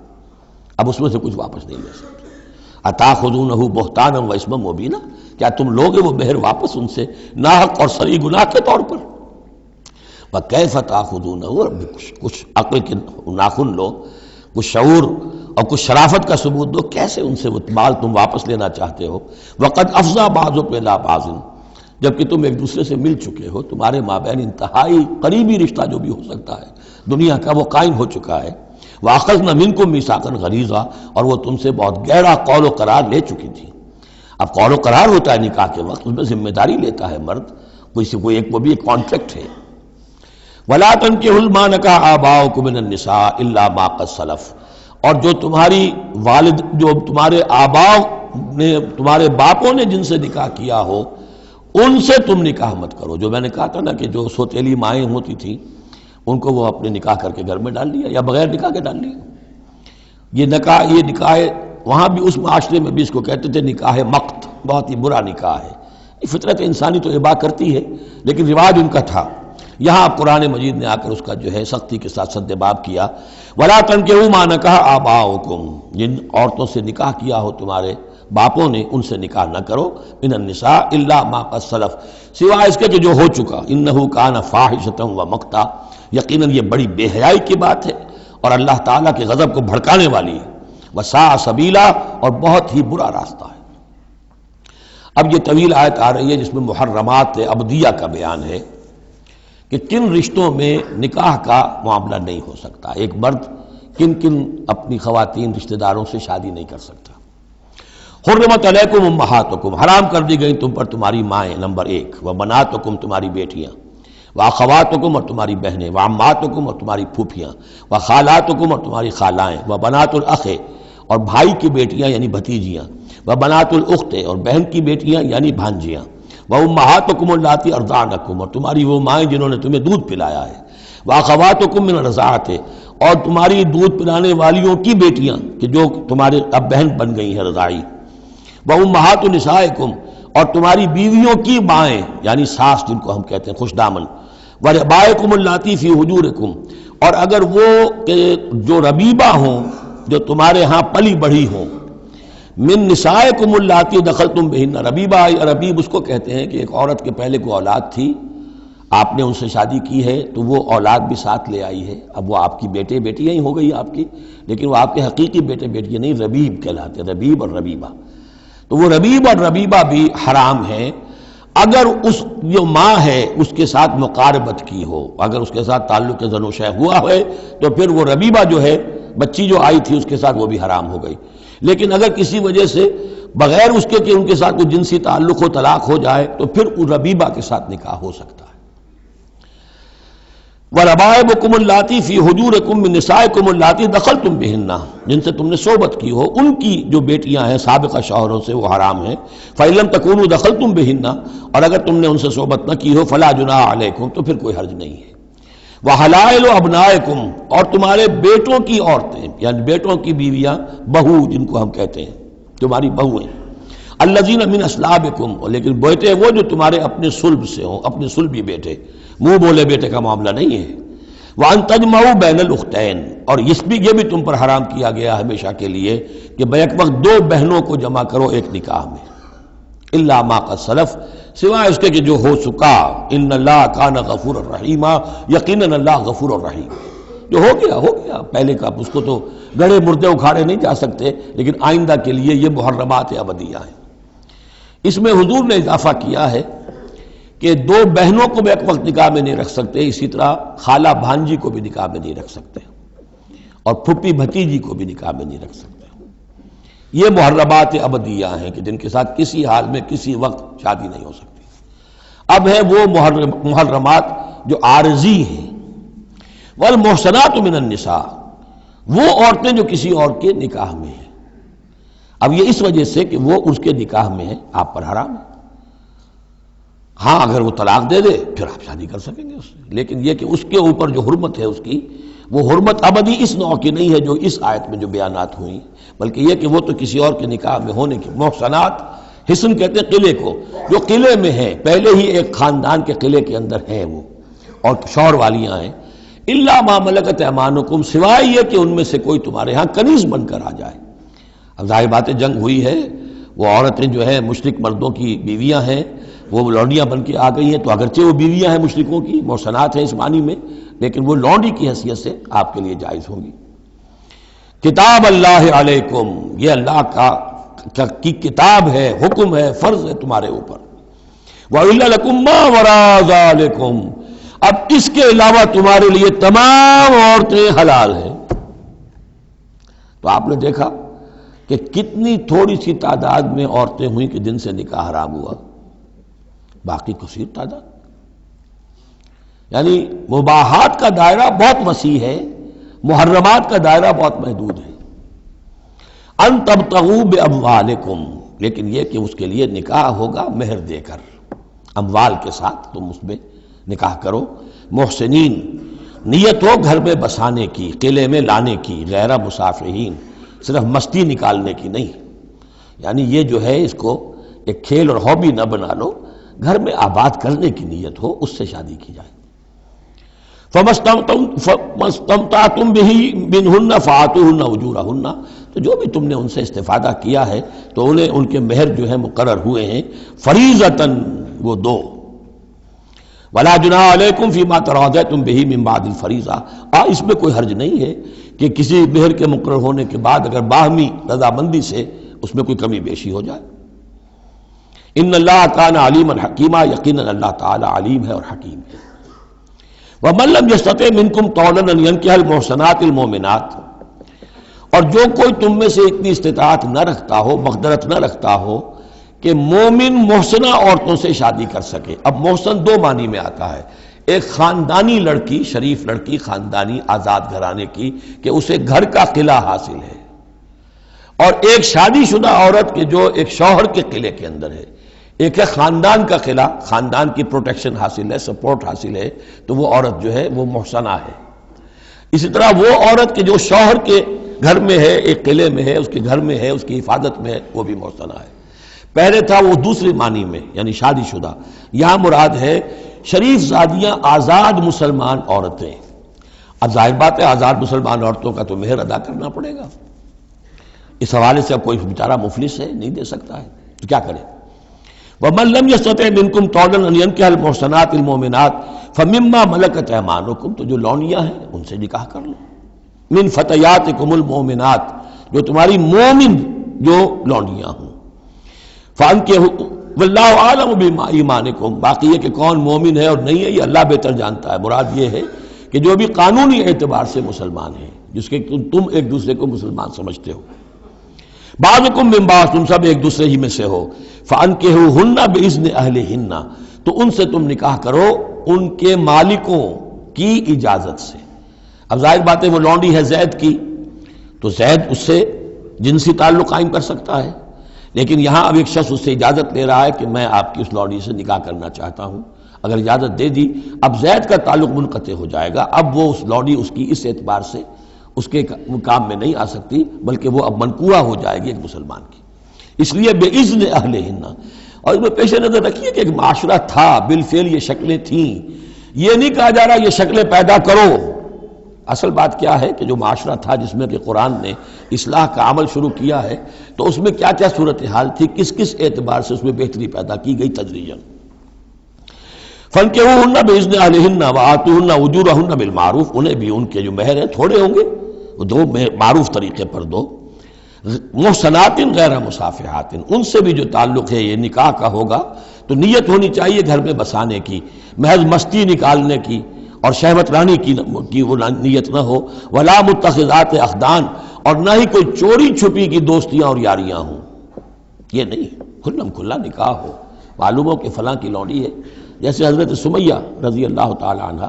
اب اس میں سے کچھ واپس نہیں لے سکتے. أَتَأْخُذُونَهُ بُهْتَانًا وَإِثْمًا مُبِينًا، کیا تم لوگے وہ مہر واپس ان سے ناحق اور صریح گناہ کے طور پر؟ وَكَيْفَ تَأْخُذُونَهُ، کچھ عقل کے ناخن لو، کچھ شعور اور کچھ شرافت کا ثبوت دو، کیسے ان سے وہ مال تم واپس لینا چاہتے ہو؟ وَقَدْ أَفْضَىٰ بَعْضُكُمْ إِلَىٰ بَعْضٍ، جبکہ تم ایک دوسرے سے مل چکے ہو، تمہارے مابین انتہائی قریبی رشتہ جو بھی ہو سکتا ہے دنیا کا وہ قائم ہو چکا ہے. وَأَخَذْنَ مِنْكُمْ مِيثَاقًا غَلِيظًا، اور وہ تم سے بہت گہرا قول و قرار لے چکی تھی. اب قول و قرار ہوتا ہے نکاح کے وقت، اس میں ذمہ داری لیتا ہے مرد، کوئی ایک وہ بھی ایک کانٹریکٹ ہے. وَلَا تَنكِحُوا مَا نَكَحَ آبَاؤُكُم مِّنَ النِّسَاءِ إِلَّا مَا قَدْ سَلَفَ، اور جو تمہاری والد، جو تمہارے آباؤ نے، تمہارے باپوں نے جن سے نکاح کیا ہو ان سے تم نکاح مت کرو. جو میں نے کہا تھا نا کہ جو سوتیلی مائیں ہوتی تھیں ان کو وہ اپنے نکاح کر کے گھر میں ڈال لیا یا بغیر نکاح کے ڈال لیا. یہ نکاح وہاں بھی اس معاشرے میں بھی اس کو کہتے تھے نکاح مقت، بہت ہی برا نکاح ہے. فطرت انسانی تو اباح کرتی ہے لیکن رواج ان کا تھا. یہاں قرآن مجید نے آ کر اس کا جو ہے سختی کے ساتھ سدباب کیا. وَلَا تَنكِحُوا مَا نَكَحَ آبَاؤُكُمْ، جن عورتوں سے نکاح کیا ہو تمہارے باپوں نے ان سے نکاح نہ کرو. من النساء الا ما قد سلف، سوائے اس کے کہ جو ہو چکا. انہ کان فاحشۃ ومقتا، یقیناً یہ بڑی بے حیائی کی بات ہے اور اللہ تعالیٰ کے غضب کو بھڑکانے والی ہے. وساء سبیلا، اور بہت ہی برا راستہ ہے. اب یہ طویل آیت آ رہی ہے جس میں محرمات ابدیہ کا بیان ہے کہ کن رشتوں میں نکاح کا معاملہ نہیں ہو سکتا. ایک مرد کن کن اپنی خواتین رشتہ داروں سے شادی نہیں کر سکتا. حرمت علیکم امہاتکم، حرام کر دی گئی تم پر تمہاری مائیں. نمبر 1. وبناتکم، تمہاری بیٹیاں. واخواتکم، اور تمہاری بہنیں. وعماتکم، اور تمہاری پھوپھیاں. وخالاتکم، اور تمہاری خالائیں. وبنات الاخ، اور بھائی کی بیٹیاں یعنی بھتیجیاں. وبنات الاخت، اور بہن کی بیٹیاں یعنی بھانجیاں. وامہاتکم اللاتی ارضعنکم، اور تمہاری وہ مائیں جنہوں نے تمہیں دودھ پلایا ہے. واخواتکم من الرضاعۃ، اور تمہاری دودھ پلانے والیوں کی بیٹیاں کہ جو تمہارے اب بہن بن گئی ہیں رضاعی. وامہات نسائکم، اور تمہاری بیویوں کی مائیں یعنی ساس جن کو ہم کہتے ہیں خوش دامن. وربائکم اللاتی فی حجورکم، اور اگر وہ کہ جو ربیبہ ہوں جو تمہارے ہاں پلی بڑھی ہوں. من نسائکم اللاتی دخلتم بہن، ربیبہ ربیب اس کو کہتے ہیں کہ ایک عورت کے پہلے کوئی اولاد تھی، آپ نے ان سے شادی کی ہے تو وہ اولاد بھی ساتھ لے آئی ہے. اب وہ آپ کی بیٹے بیٹیاں ہی ہو گئی آپ کی، لیکن وہ آپ کے حقیقی بیٹے بیٹیاں نہیں، ربیب کہلاتے، ربیب اور ربیبہ. تو وہ ربیب اور ربیبہ بھی حرام ہیں اگر اس جو ماں ہے اس کے ساتھ مقاربت کی ہو. اگر اس کے ساتھ تعلق زن و شہ ہوا ہے تو پھر وہ ربیبہ جو ہے بچی جو آئی تھی اس کے ساتھ وہ بھی حرام ہو گئی. لیکن اگر کسی وجہ سے بغیر اس کے کہ ان کے ساتھ کوئی جنسی تعلق ہو طلاق ہو جائے تو پھر اس ربیبہ کے ساتھ نکاح ہو سکتا ہے. وَرَبَائِبُكُمُ اللَّاتِي فِي حُجُورِكُم مِّن نِّسَائِكُمُ اللَّاتِي دَخَلْتُم بِهِنَّ، جن سے تم نے صحبت کی ہو ان کی جو بیٹیاں ہیں سابقہ شوہروں سے وہ حرام ہیں. فَإِن لَّمْ تَكُونُوا دَخَلْتُم بِهِنَّ، اور اگر تم نے ان سے صحبت نہ کی ہو فَلَا جُنَاحَ عَلَيْكُمْ، تو پھر کوئی حرج نہیں ہے. وَحَلَائِلُ أَبْنَائِكُمْ، اور تمہارے بیٹوں کی عورتیں یعنی بیٹوں کی بیویاں، بہو جن کو ہم کہتے ہیں تمہاری بہویں. الَّذِينَ مِنْ أَصْلَابِكُمْ، لیکن بیٹے وہ جو تمہارے اپنے صلب سے ہوں، اپنے صلبی بیٹے، منہ بولے بیٹے کا معاملہ نہیں ہے. وَأَن تَجْمَعُوا بَيْنَ الْأُخْتَيْنِ، اور یہ بھی تم پر حرام کیا گیا ہمیشہ کے لیے کہ بیک وقت دو بہنوں کو جمع کرو ایک نکاح میں. الا ما قد سلف، سوائے اس کے کہ جو ہو چکا. ان اللہ کان غفور الرحیم، یقیناً اللہ غفور الرحیم. جو ہو گیا پہلے کا، اس کو تو گڑھے مردے اکھاڑے نہیں جا سکتے، لیکن آئندہ کے لیے یہ محرمات ابدیہ ہیں. اس میں حضور نے اضافہ کیا ہے کہ دو بہنوں کو بھی ایک وقت نکاح میں نہیں رکھ سکتے، اسی طرح خالہ بھانجی کو بھی نکاح میں نہیں رکھ سکتے، اور پھپھی بھتیجی کو بھی نکاح میں نہیں رکھ سکتے. یہ محرمات ابدیہ ہیں کہ جن کے ساتھ کسی حال میں کسی وقت شادی نہیں ہو سکتی. اب ہے وہ محرمات جو عارضی ہیں. والمحصنات من النساء، وہ عورتیں جو کسی اور کے نکاح میں ہیں. اب یہ اس وجہ سے کہ وہ اس کے نکاح میں ہے آپ پر حرام ہے. ہاں اگر وہ طلاق دے دے پھر آپ شادی کر سکیں گے اس سے، لیکن یہ کہ اس کے اوپر جو حرمت ہے اس کی وہ حرمت ابدی اس نوع کی نہیں ہے جو اس آیت میں جو بیانات ہوئی، بلکہ یہ کہ وہ تو کسی اور کے نکاح میں ہونے کی. محصنات، حصن کہتے ہیں قلعے کو، جو قلعے میں ہیں، پہلے ہی ایک خاندان کے قلعے کے اندر ہیں وہ اور شوہر والیاں ہیں. الا ما ملکت ایمانکم، سوائے یہ کہ ان میں سے کوئی تمہارے ہاں کنیز بن کر آ جائے. اب ظاہر بات ہے جنگ ہوئی ہے، وہ عورتیں جو ہیں مشرک مردوں کی بیویاں ہیں، وہ لونڈیاں بن کے آ گئی ہیں، تو اگرچہ وہ بیویاں ہیں مشرکوں کی، محصنات ہیں اس معنی میں، لیکن وہ لونڈی کی حیثیت سے آپ کے لیے جائز ہوں گی. کتاب اللہ علیکم، یہ اللہ کی کتاب ہے، حکم ہے، فرض ہے تمہارے اوپر. وَإِلَّا لَكُمْ مَا وَرَاءَ ذَلِكُمْ، اب اس کے علاوہ تمہارے لیے تمام عورتیں حلال ہیں. تو آپ نے دیکھا کہ کتنی تھوڑی سی تعداد میں عورتیں ہوئیں کہ جن سے نکاح حرام ہوا، باقی کثیر تعداد. یعنی مباحات کا دائرہ بہت وسیع ہے، محرمات کا دائرہ بہت محدود ہے. ان تبتغوا باموالکم، لیکن یہ کہ اس کے لیے نکاح ہوگا مہر دے کر، اموال کے ساتھ تم اس میں نکاح کرو. محسنین، نیت ہو گھر میں بسانے کی، قلعے میں لانے کی، غیر مسافہین، صرف مستی نکالنے کی نہیں، یعنی یہ جو ہے اس کو ایک کھیل اور ہابی نہ بنا لو، گھر میں آباد کرنے کی نیت ہو، اس سے شادی کی جائے۔ فَمَسْتَمْتَعْتُمْ بِهِ مِنْهُنَّ فَآتُوهُنَّ أُجُورَهُنَّ، تو جو بھی تم نے ان سے استفادہ کیا ہے تو انہیں ان کے مہر جو ہے مقرر ہوئے ہیں فریضۃً، وہ دو۔ وَلَا جُنَاحَ عَلَيْكُمْ فِي مَا تَرَاضَيْتُمْ بِهِ مِنْ بَعْدِ الْفَرِيضَةِ، اس میں کوئی حرج نہیں ہے کہ کسی مہر کے مقرر ہونے کے بعد اگر باہمی رضامندی سے اس میں کوئی کمی بیشی ہو جائے۔ ان اللہ کان علیما حکیما، یقیناً اللہ تعالی علیم ہے اور حکیم ہے۔ وَمَن لَّمْ يَسْتَطِعْ مِنكُمْ طَوْلًا أَن يَنكِحَ الْمُحْصَنَاتِ الْمُؤْمِنَاتِ، اور جو کوئی تم میں سے اتنی استطاعت نہ رکھتا ہو، مقدرت نہ رکھتا ہو کہ مومن محسنہ عورتوں سے شادی کر سکے۔ اب محسن دو معنی میں آتا ہے، ایک خاندانی لڑکی، شریف لڑکی، خاندانی آزاد گھرانے کی کہ اسے گھر کا قلعہ حاصل ہے، اور ایک شادی شدہ عورت کے جو ایک شوہر کے قلعے کے اندر ہے۔ ایک ہے خاندان کا قلعہ، خاندان کی پروٹیکشن حاصل ہے، سپورٹ حاصل ہے، تو وہ عورت جو ہے وہ محسنہ ہے۔ اسی طرح وہ عورت کے جو شوہر کے گھر میں ہے، ایک قلعے میں ہے، اس کے گھر میں ہے، اس کی حفاظت میں ہے، وہ بھی محسنہ ہے۔ پہلے تھا وہ دوسری معنی میں یعنی شادی شدہ، یہاں مراد ہے شریف زادیاں، آزاد مسلمان عورتیں۔ اب ظاہر بات ہے آزاد مسلمان عورتوں کا تو مہر ادا کرنا پڑے گا، اس حوالے سے اب کوئی بیچارہ مفلس ہے، نہیں دے سکتا ہے تو کیا کرے۔ وَمَن لَّمْ يَسْتَطِعْ مِنكُمْ طَوْلًا أَن يَنكِحَ الْمُحْصَنَاتِ الْمُؤْمِنَاتِ فَمِمَّا مَلَكَتْ أَيْمَانُكُمْ، تو جو لونیاں ہیں ان سے نکاح کر لو، من فتياتكم المؤمنات، جو تمہاری مومن جو لونڈیاں ہوں، فانکحوا واللہ اعلم بایمانکم، باقی یہ کہ کون مومن ہے اور نہیں ہے یہ اللہ بہتر جانتا ہے۔ مراد یہ ہے کہ جو بھی قانونی اعتبار سے مسلمان ہیں، جس کے تم ایک دوسرے کو مسلمان سمجھتے ہو، بعضکم من بعض، تم سب ایک دوسرے ہی میں سے ہو، فانکحوہن باذن اہلہن، تو ان سے تم نکاح کرو ان کے مالکوں کی اجازت سے۔ اب ظاہر بات ہے وہ لونڈی ہے زید کی، تو زید اس سے جنسی تعلق قائم کر سکتا ہے، لیکن یہاں اب ایک شخص اس سے اجازت لے رہا ہے کہ میں آپ کی اس لونڈی سے نکاح کرنا چاہتا ہوں۔ اگر اجازت دے دی اب زید کا تعلق منقطع ہو جائے گا، اب وہ اس لونڈی اس کی اس اعتبار سے اس کے کام میں نہیں آ سکتی، بلکہ وہ اب منقوہ ہو جائے گی ایک مسلمان کی، اس لیے باذن اہلہن۔ اور اس میں پیش نظر رکھیے کہ ایک معاشرہ تھا، بالفعل یہ شکلیں تھیں، یہ نہیں کہا جا رہا یہ شکلیں پیدا کرو۔ اصل بات کیا ہے کہ جو معاشرہ تھا جس میں کہ قرآن نے اصلاح کا عمل شروع کیا ہے، تو اس میں کیا کیا صورتحال تھی، کس کس اعتبار سے اس میں بہتری پیدا کی گئی تدریجاً۔ فانکحوہن باذن اہلہن وآتوہن اجورہن بالمعروف، انہیں بھی ان کے جو مہر ہیں تھوڑے ہوں گے، وہ دو معروف طریقے پر دو۔ محسنات غیر مصافحات، ان سے بھی جو تعلق ہے یہ نکاح کا ہوگا تو نیت ہونی چاہیے گھر میں بسانے کی، محض مستی نکالنے کی اور شہوت رانی کی وہ نیت نہ ہو۔ ولا متخذات اخدان، اور نہ ہی کوئی چوری چھپی کی دوستیاں اور یاریاں ہوں، یہ نہیں، کھلم کھلا نکاح ہو، معلوم ہو کہ فلاں کی لونڈی ہے۔ جیسے حضرت سمیہ رضی اللہ تعالی عنہ،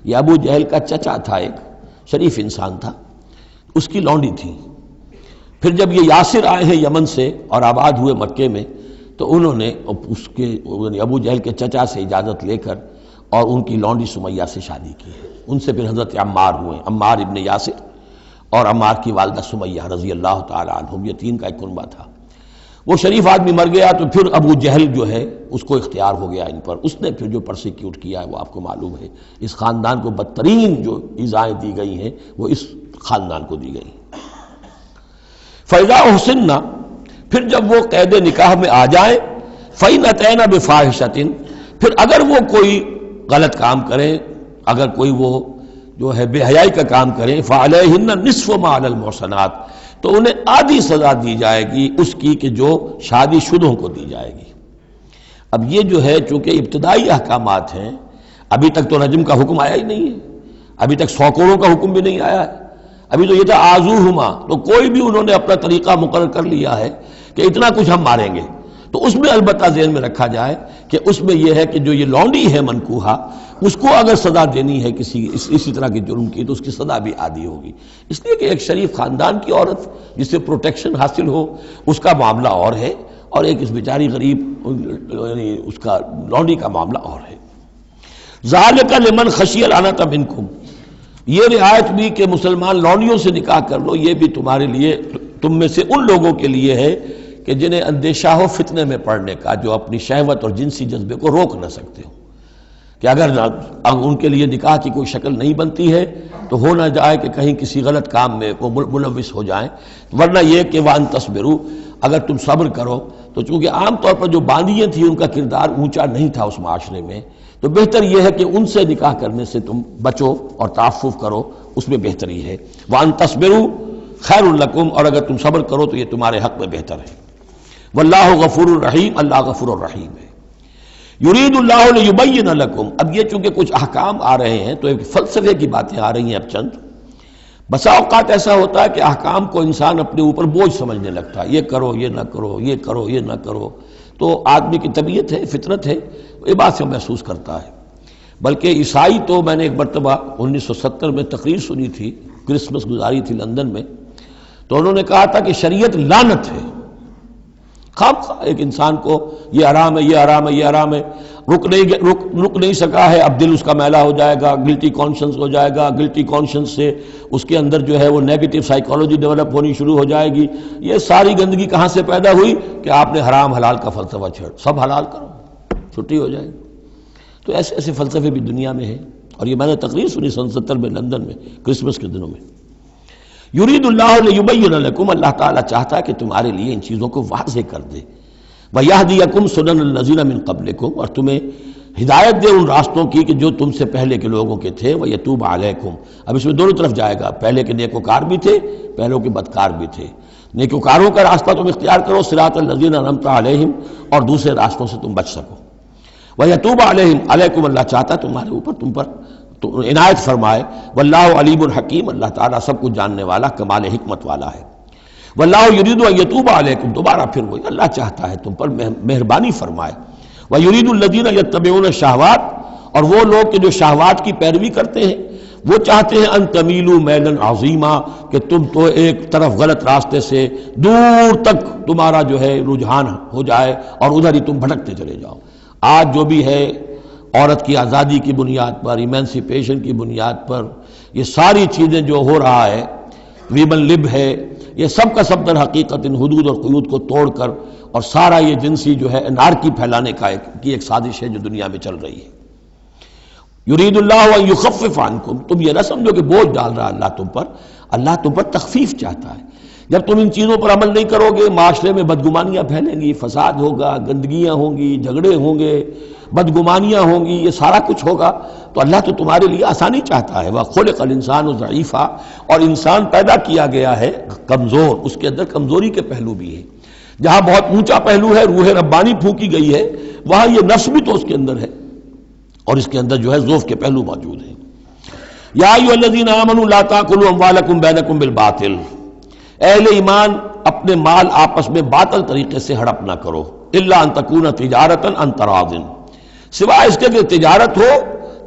یہ ابو جہل کا چچا تھا، ایک شریف انسان تھا، اس کی لونڈی تھی۔ پھر جب یہ یاسر آئے ہیں یمن سے اور آباد ہوئے مکے میں، تو انہوں نے اس کے ابو جہل کے چچا سے اجازت لے کر اور ان کی لونڈی سمیہ سے شادی کی ہے۔ ان سے پھر حضرت عمار ہوئے، عمار ابن یاسر اور عمار کی والدہ سمیہ رضی اللہ تعالی عنہم، یہ تین کا ایک کنبہ تھا۔ وہ شریف آدمی مر گیا تو پھر ابو جہل جو ہے اس کو اختیار ہو گیا ان پر، اس نے پھر جو پرسیکیوٹ کیا ہے وہ آپ کو معلوم ہے، اس خاندان کو بدترین جو ایذائیں دی گئی ہیں وہ اس خاندان کو دی گئی۔ فَإِذَا أُحْصِنَّ، پھر جب وہ قید نکاح میں آ جائیں، فَإِنْ أَتَيْنَ بِفَاحِشَةٍ، پھر اگر وہ کوئی غلط کام کریں، اگر کوئی وہ جو ہے بے حیائی کا کام کریں، فَعَلَيْهِنَّ نِصْفُ مَا عَلَى الْمُحْصَنَاتِ، تو انہیں آدھی سزا دی جائے گی اس کی کہ جو شادی شدوں کو دی جائے گی۔ اب یہ جو ہے چونکہ ابتدائی احکامات ہیں، ابھی تک تو رجم کا حکم آیا ہی نہیں ہے، ابھی تک 100 کوڑوں کا حکم بھی نہیں آیا ہے، ابھی تو یہ تھا آزوہما، تو کوئی بھی انہوں نے اپنا طریقہ مقرر کر لیا ہے کہ اتنا کچھ ہم ماریں گے، تو اس میں البتہ ذہن میں رکھا جائے کہ اس میں یہ ہے کہ جو یہ لونڈی ہے منکوحہ، اس کو اگر سزا دینی ہے اسی طرح کے جرم کی تو اس کی سزا بھی عادی ہوگی، اس لیے کہ ایک شریف خاندان کی عورت جس سے پروٹیکشن حاصل ہو اس کا معاملہ اور ہے، اور ایک اس بیچاری غریب یعنی اس کا لونڈی کا معاملہ اور ہے۔ ذالک لمن خشی العنۃ منکم، یہ رعایت بھی کہ مسلمان لونیوں سے نکاح کر لو، یہ بھی تمہارے لیے، تم میں سے ان لوگوں کے لیے ہے کہ جنہیں اندیشہ ہو فتنے میں پڑنے کا، جو اپنی شہوت اور جنسی جذبے کو روک نہ سکتے ہو، کہ اگر ان کے لیے نکاح کی کوئی شکل نہیں بنتی ہے تو ہو نہ جائے کہ کہیں کسی غلط کام میں وہ ملوث ہو جائیں، ورنہ یہ کہ وان تصبروا، اگر تم صبر کرو تو چونکہ عام طور پر جو باندیاں تھیں ان کا کردار اونچا نہیں تھا اس معاشرے میں، تو بہتر یہ ہے کہ ان سے نکاح کرنے سے تم بچو اور تعفف کرو، اس میں بہتری ہے۔ وان تصبروا خیر لکم، اور اگر تم صبر کرو تو یہ تمہارے حق میں بہتر ہے۔ واللہ غفور الرحیم، اللہ غفور الرحیم ہے۔ یرید اللہ لیبین لکم، اب یہ چونکہ کچھ احکام آ رہے ہیں تو ایک فلسفے کی باتیں آ رہی ہیں اب چند۔ بسا اوقات ایسا ہوتا ہے کہ احکام کو انسان اپنے اوپر بوجھ سمجھنے لگتا ہے، یہ کرو یہ نہ کرو، یہ کرو یہ نہ کرو، تو آدمی کی طبیعت ہے، فطرت ہے، یہ بات سے محسوس کرتا ہے۔ بلکہ عیسائی تو میں نے ایک مرتبہ 1970 میں تقریر سنی تھی، کرسمس گزاری تھی لندن میں، تو انہوں نے کہا تھا کہ شریعت لعنت ہے، خواہ ایک انسان کو یہ حرام ہے، یہ حرام ہے، یہ حرام ہے، رک نہیں سکا ہے، اب دل اس کا میلا ہو جائے گا، گلٹی کانشنس ہو جائے گا، گلٹی کانشنس سے اس کے اندر جو ہے وہ نیگیٹو سائیکالوجی ڈیولپ ہونی شروع ہو جائے گی۔ یہ ساری گندگی کہاں سے پیدا ہوئی کہ آپ نے حرام حلال کا فلسفہ چھیڑ، سب حلال کرو چھٹی ہو جائے گی۔ تو ایسے ایسے فلسفے بھی دنیا میں ہیں، اور یہ میں نے تقریر سنی 1970 میں لندن میں کرسمس کے دنوں میں۔ یرید اللہ لیبین لکم، اللہ تعالیٰ چاہتا ہے کہ تمہارے لیے ان چیزوں کو واضح کر دے۔ وَيَهْدِيَكُمْ سُنَنَ الَّذِينَ مِن قَبْلِكُمْ، اور تمہیں ہدایت دے ان راستوں کی کہ جو تم سے پہلے کے لوگوں کے تھے۔ وَيَتُوبَ عَلَيْكُمْ، اب اس میں دونوں طرف جائے گا، پہلے کے نیکوکار بھی تھے، پہلوں کے بدکار بھی تھے۔ نیکوکاروں کا راستہ تم اختیار کرو، صراط الذین انعمت علیہم، اور دوسرے راستوں سے تم بچ سکو۔ وَيَتُوبَ عَلَيْهِمْ، علیکم، اللہ چاہتا ہے تمہارے اوپر، تم پر عنایت فرمائے۔ واللہ علیم الحکیم، اللہ تعالیٰ سب کچھ جاننے والا، کمال حکمت والا ہے۔ واللہ یرید ان یتوب علیکم، دوبارہ پھر وہی، اللہ چاہتا ہے تم پر مہربانی فرمائے۔ ویرید الذین یتبعون الشہوات، اور وہ لوگ کہ جو شہوات کی پیروی کرتے ہیں وہ چاہتے ہیں ان تمیلوا میلا عظیما، کہ تم تو ایک طرف غلط راستے سے دور تک تمہارا جو ہے رجحان ہو جائے اور ادھر ہی تم بھٹکتے چلے جاؤ۔ آج جو بھی ہے عورت کی آزادی کی بنیاد پر، ایمانسیپیشن کی بنیاد پر، یہ ساری چیزیں جو ہو رہا ہے، ویمن لب ہے، یہ سب کا سب در حقیقت ان حدود اور قیود کو توڑ کر، اور سارا یہ جنسی جو ہے انارکی پھیلانے کا ایک سازش ہے جو دنیا میں چل رہی ہے۔ یرید اللہ ان یخفف عنکم، تم یہ نہ سمجھو کہ بوجھ ڈال رہا اللہ تم پر، اللہ تم پر تخفیف چاہتا ہے۔ جب تم ان چیزوں پر عمل نہیں کرو گے، معاشرے میں بدگمانیاں پھیلیں گی، فساد ہوگا، گندگیاں ہوں گی، جھگڑے ہوں گے، بدگمانیاں ہوں گی، یہ سارا کچھ ہوگا، تو اللہ تو تمہارے لیے آسانی چاہتا ہے۔ وَخُلِقَ الْإِنسَانُ ضَعِيفًا، اور انسان پیدا کیا گیا ہے کمزور، اس کے اندر کمزوری کے پہلو بھی ہے۔ جہاں بہت اونچا پہلو ہے، روح ربانی پھونکی گئی ہے، وہاں یہ نفس بھی تو اس کے اندر ہے، اور اس کے اندر جو ہے ضعف کے پہلو موجود ہیں۔ یا ایھا الذین آمنوا لا تاکلوا اموالکم بینکم بالباطل، اہل ایمان اپنے مال آپس میں باطل طریقے سے ہڑپ نہ کرو، الا ان تکون تجارتا عن تراض، سوائے اس کے کہ تجارت ہو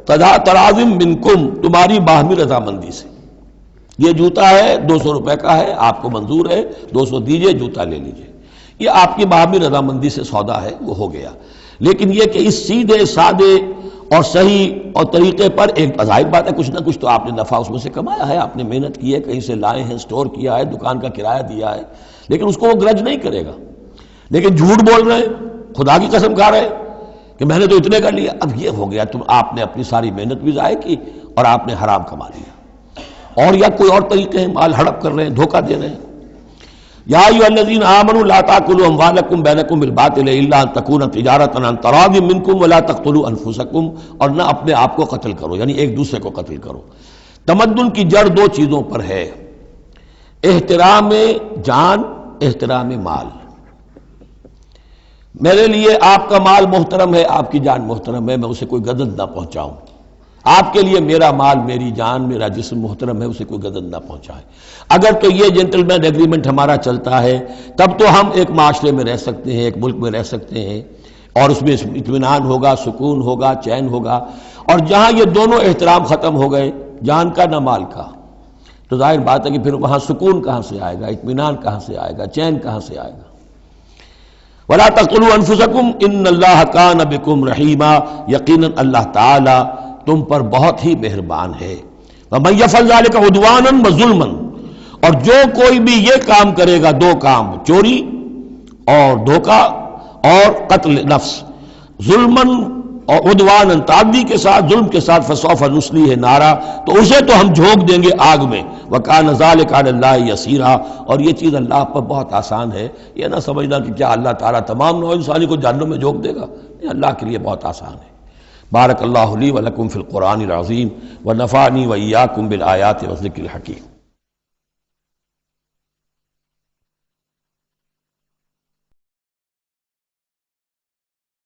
تراض منکم، تمہاری باہمی رضامندی سے۔ یہ جوتا ہے 200 روپے کا ہے، آپ کو منظور ہے 200 دیجئے، جوتا لے لیجئے، یہ آپ کی باہمی رضامندی سے سودا ہے، وہ ہو گیا۔ لیکن یہ کہ اس سیدھے سادے اور صحیح اور طریقے پر، ایک ظاہر بات ہے کچھ نہ کچھ تو آپ نے نفع اس میں سے کمایا ہے، آپ نے محنت کی ہے، کہیں سے لائے ہیں، سٹور کیا ہے، دکان کا کرایہ دیا ہے، لیکن اس کو وہ گرج نہیں کرے گا۔ لیکن جھوٹ بول رہے ہیں، خدا کی قسم کھا رہے ہیں کہ میں نے تو اتنے کر لیا، اب یہ ہو گیا، تم آپ نے اپنی ساری محنت بھی ضائع کی اور آپ نے حرام کما لیا۔ اور یا کوئی اور طریقے ہیں، مال ہڑپ کر رہے ہیں، دھوکہ دے رہے ہیں۔ یا ایھا الذین آمنوا لا تاکلوا اموالکم بینکم بالباطل الا ان تکون تجارتا عن تراض منکم ولا تقتلوا انفسکم، اور نہ اپنے آپ کو قتل کرو، یعنی ایک دوسرے کو قتل کرو۔ تمدن کی جڑ دو چیزوں پر ہے، احترام جان، احترام مال۔ میرے لیے آپ کا مال محترم ہے، آپ کی جان محترم ہے، میں اسے کوئی گدن نہ پہنچاؤں۔ آپ کے لیے میرا مال، میری جان، میرا جسم محترم ہے، اسے کوئی گدن نہ پہنچائے۔ اگر تو یہ جنٹل مین ایگریمنٹ ہمارا چلتا ہے تب تو ہم ایک معاشرے میں رہ سکتے ہیں، ایک ملک میں رہ سکتے ہیں، اور اس میں اطمینان ہوگا، سکون ہوگا، چین ہوگا۔ اور جہاں یہ دونوں احترام ختم ہو گئے، جان کا نہ مال کا، تو ظاہر بات ہے کہ پھر وہاں سکون کہاں سے آئے گا، اطمینان کہاں سے آئے گا، چین کہاں سے آئے گا۔ وَلَا تَقْتُلُوا أَنفُسَكُمْ إِنَّ اللَّهَ كَانَ بِكُمْ رَحِيمًا، یقیناً اللہ تعالی تم پر بہت ہی مہربان ہے۔ وَمَن يَفْعَلْ ذَلِكَ عُدْوَانًا وَظُلْمًا، اور جو کوئی بھی یہ کام کرے گا، دو کام، چوری اور دھوکہ اور قتل نفس، ظلمًا اور عدوانًا تعدی کے ساتھ، ظلم کے ساتھ، فَسَوْفَ نُصْلِيهِ نَارًا، تو اسے تو ہم جھونک دیں گے آگ میں، وَكَانَ ذَلِكَ عَلَى اللَّهِ يَسِيرًا، اور یہ چیز اللہ پر بہت آسان ہے۔ یہ نہ سمجھنا کہ کیا اللہ تعالیٰ تمام نوع انسانی کو جہنم میں جھونک دے گا، یہ اللہ کے لیے بہت آسان ہے۔ بارک اللہ لی و لکم فی القرآن العظیم ونفعنی و ایاکم بالآیات والذکر الحکیم۔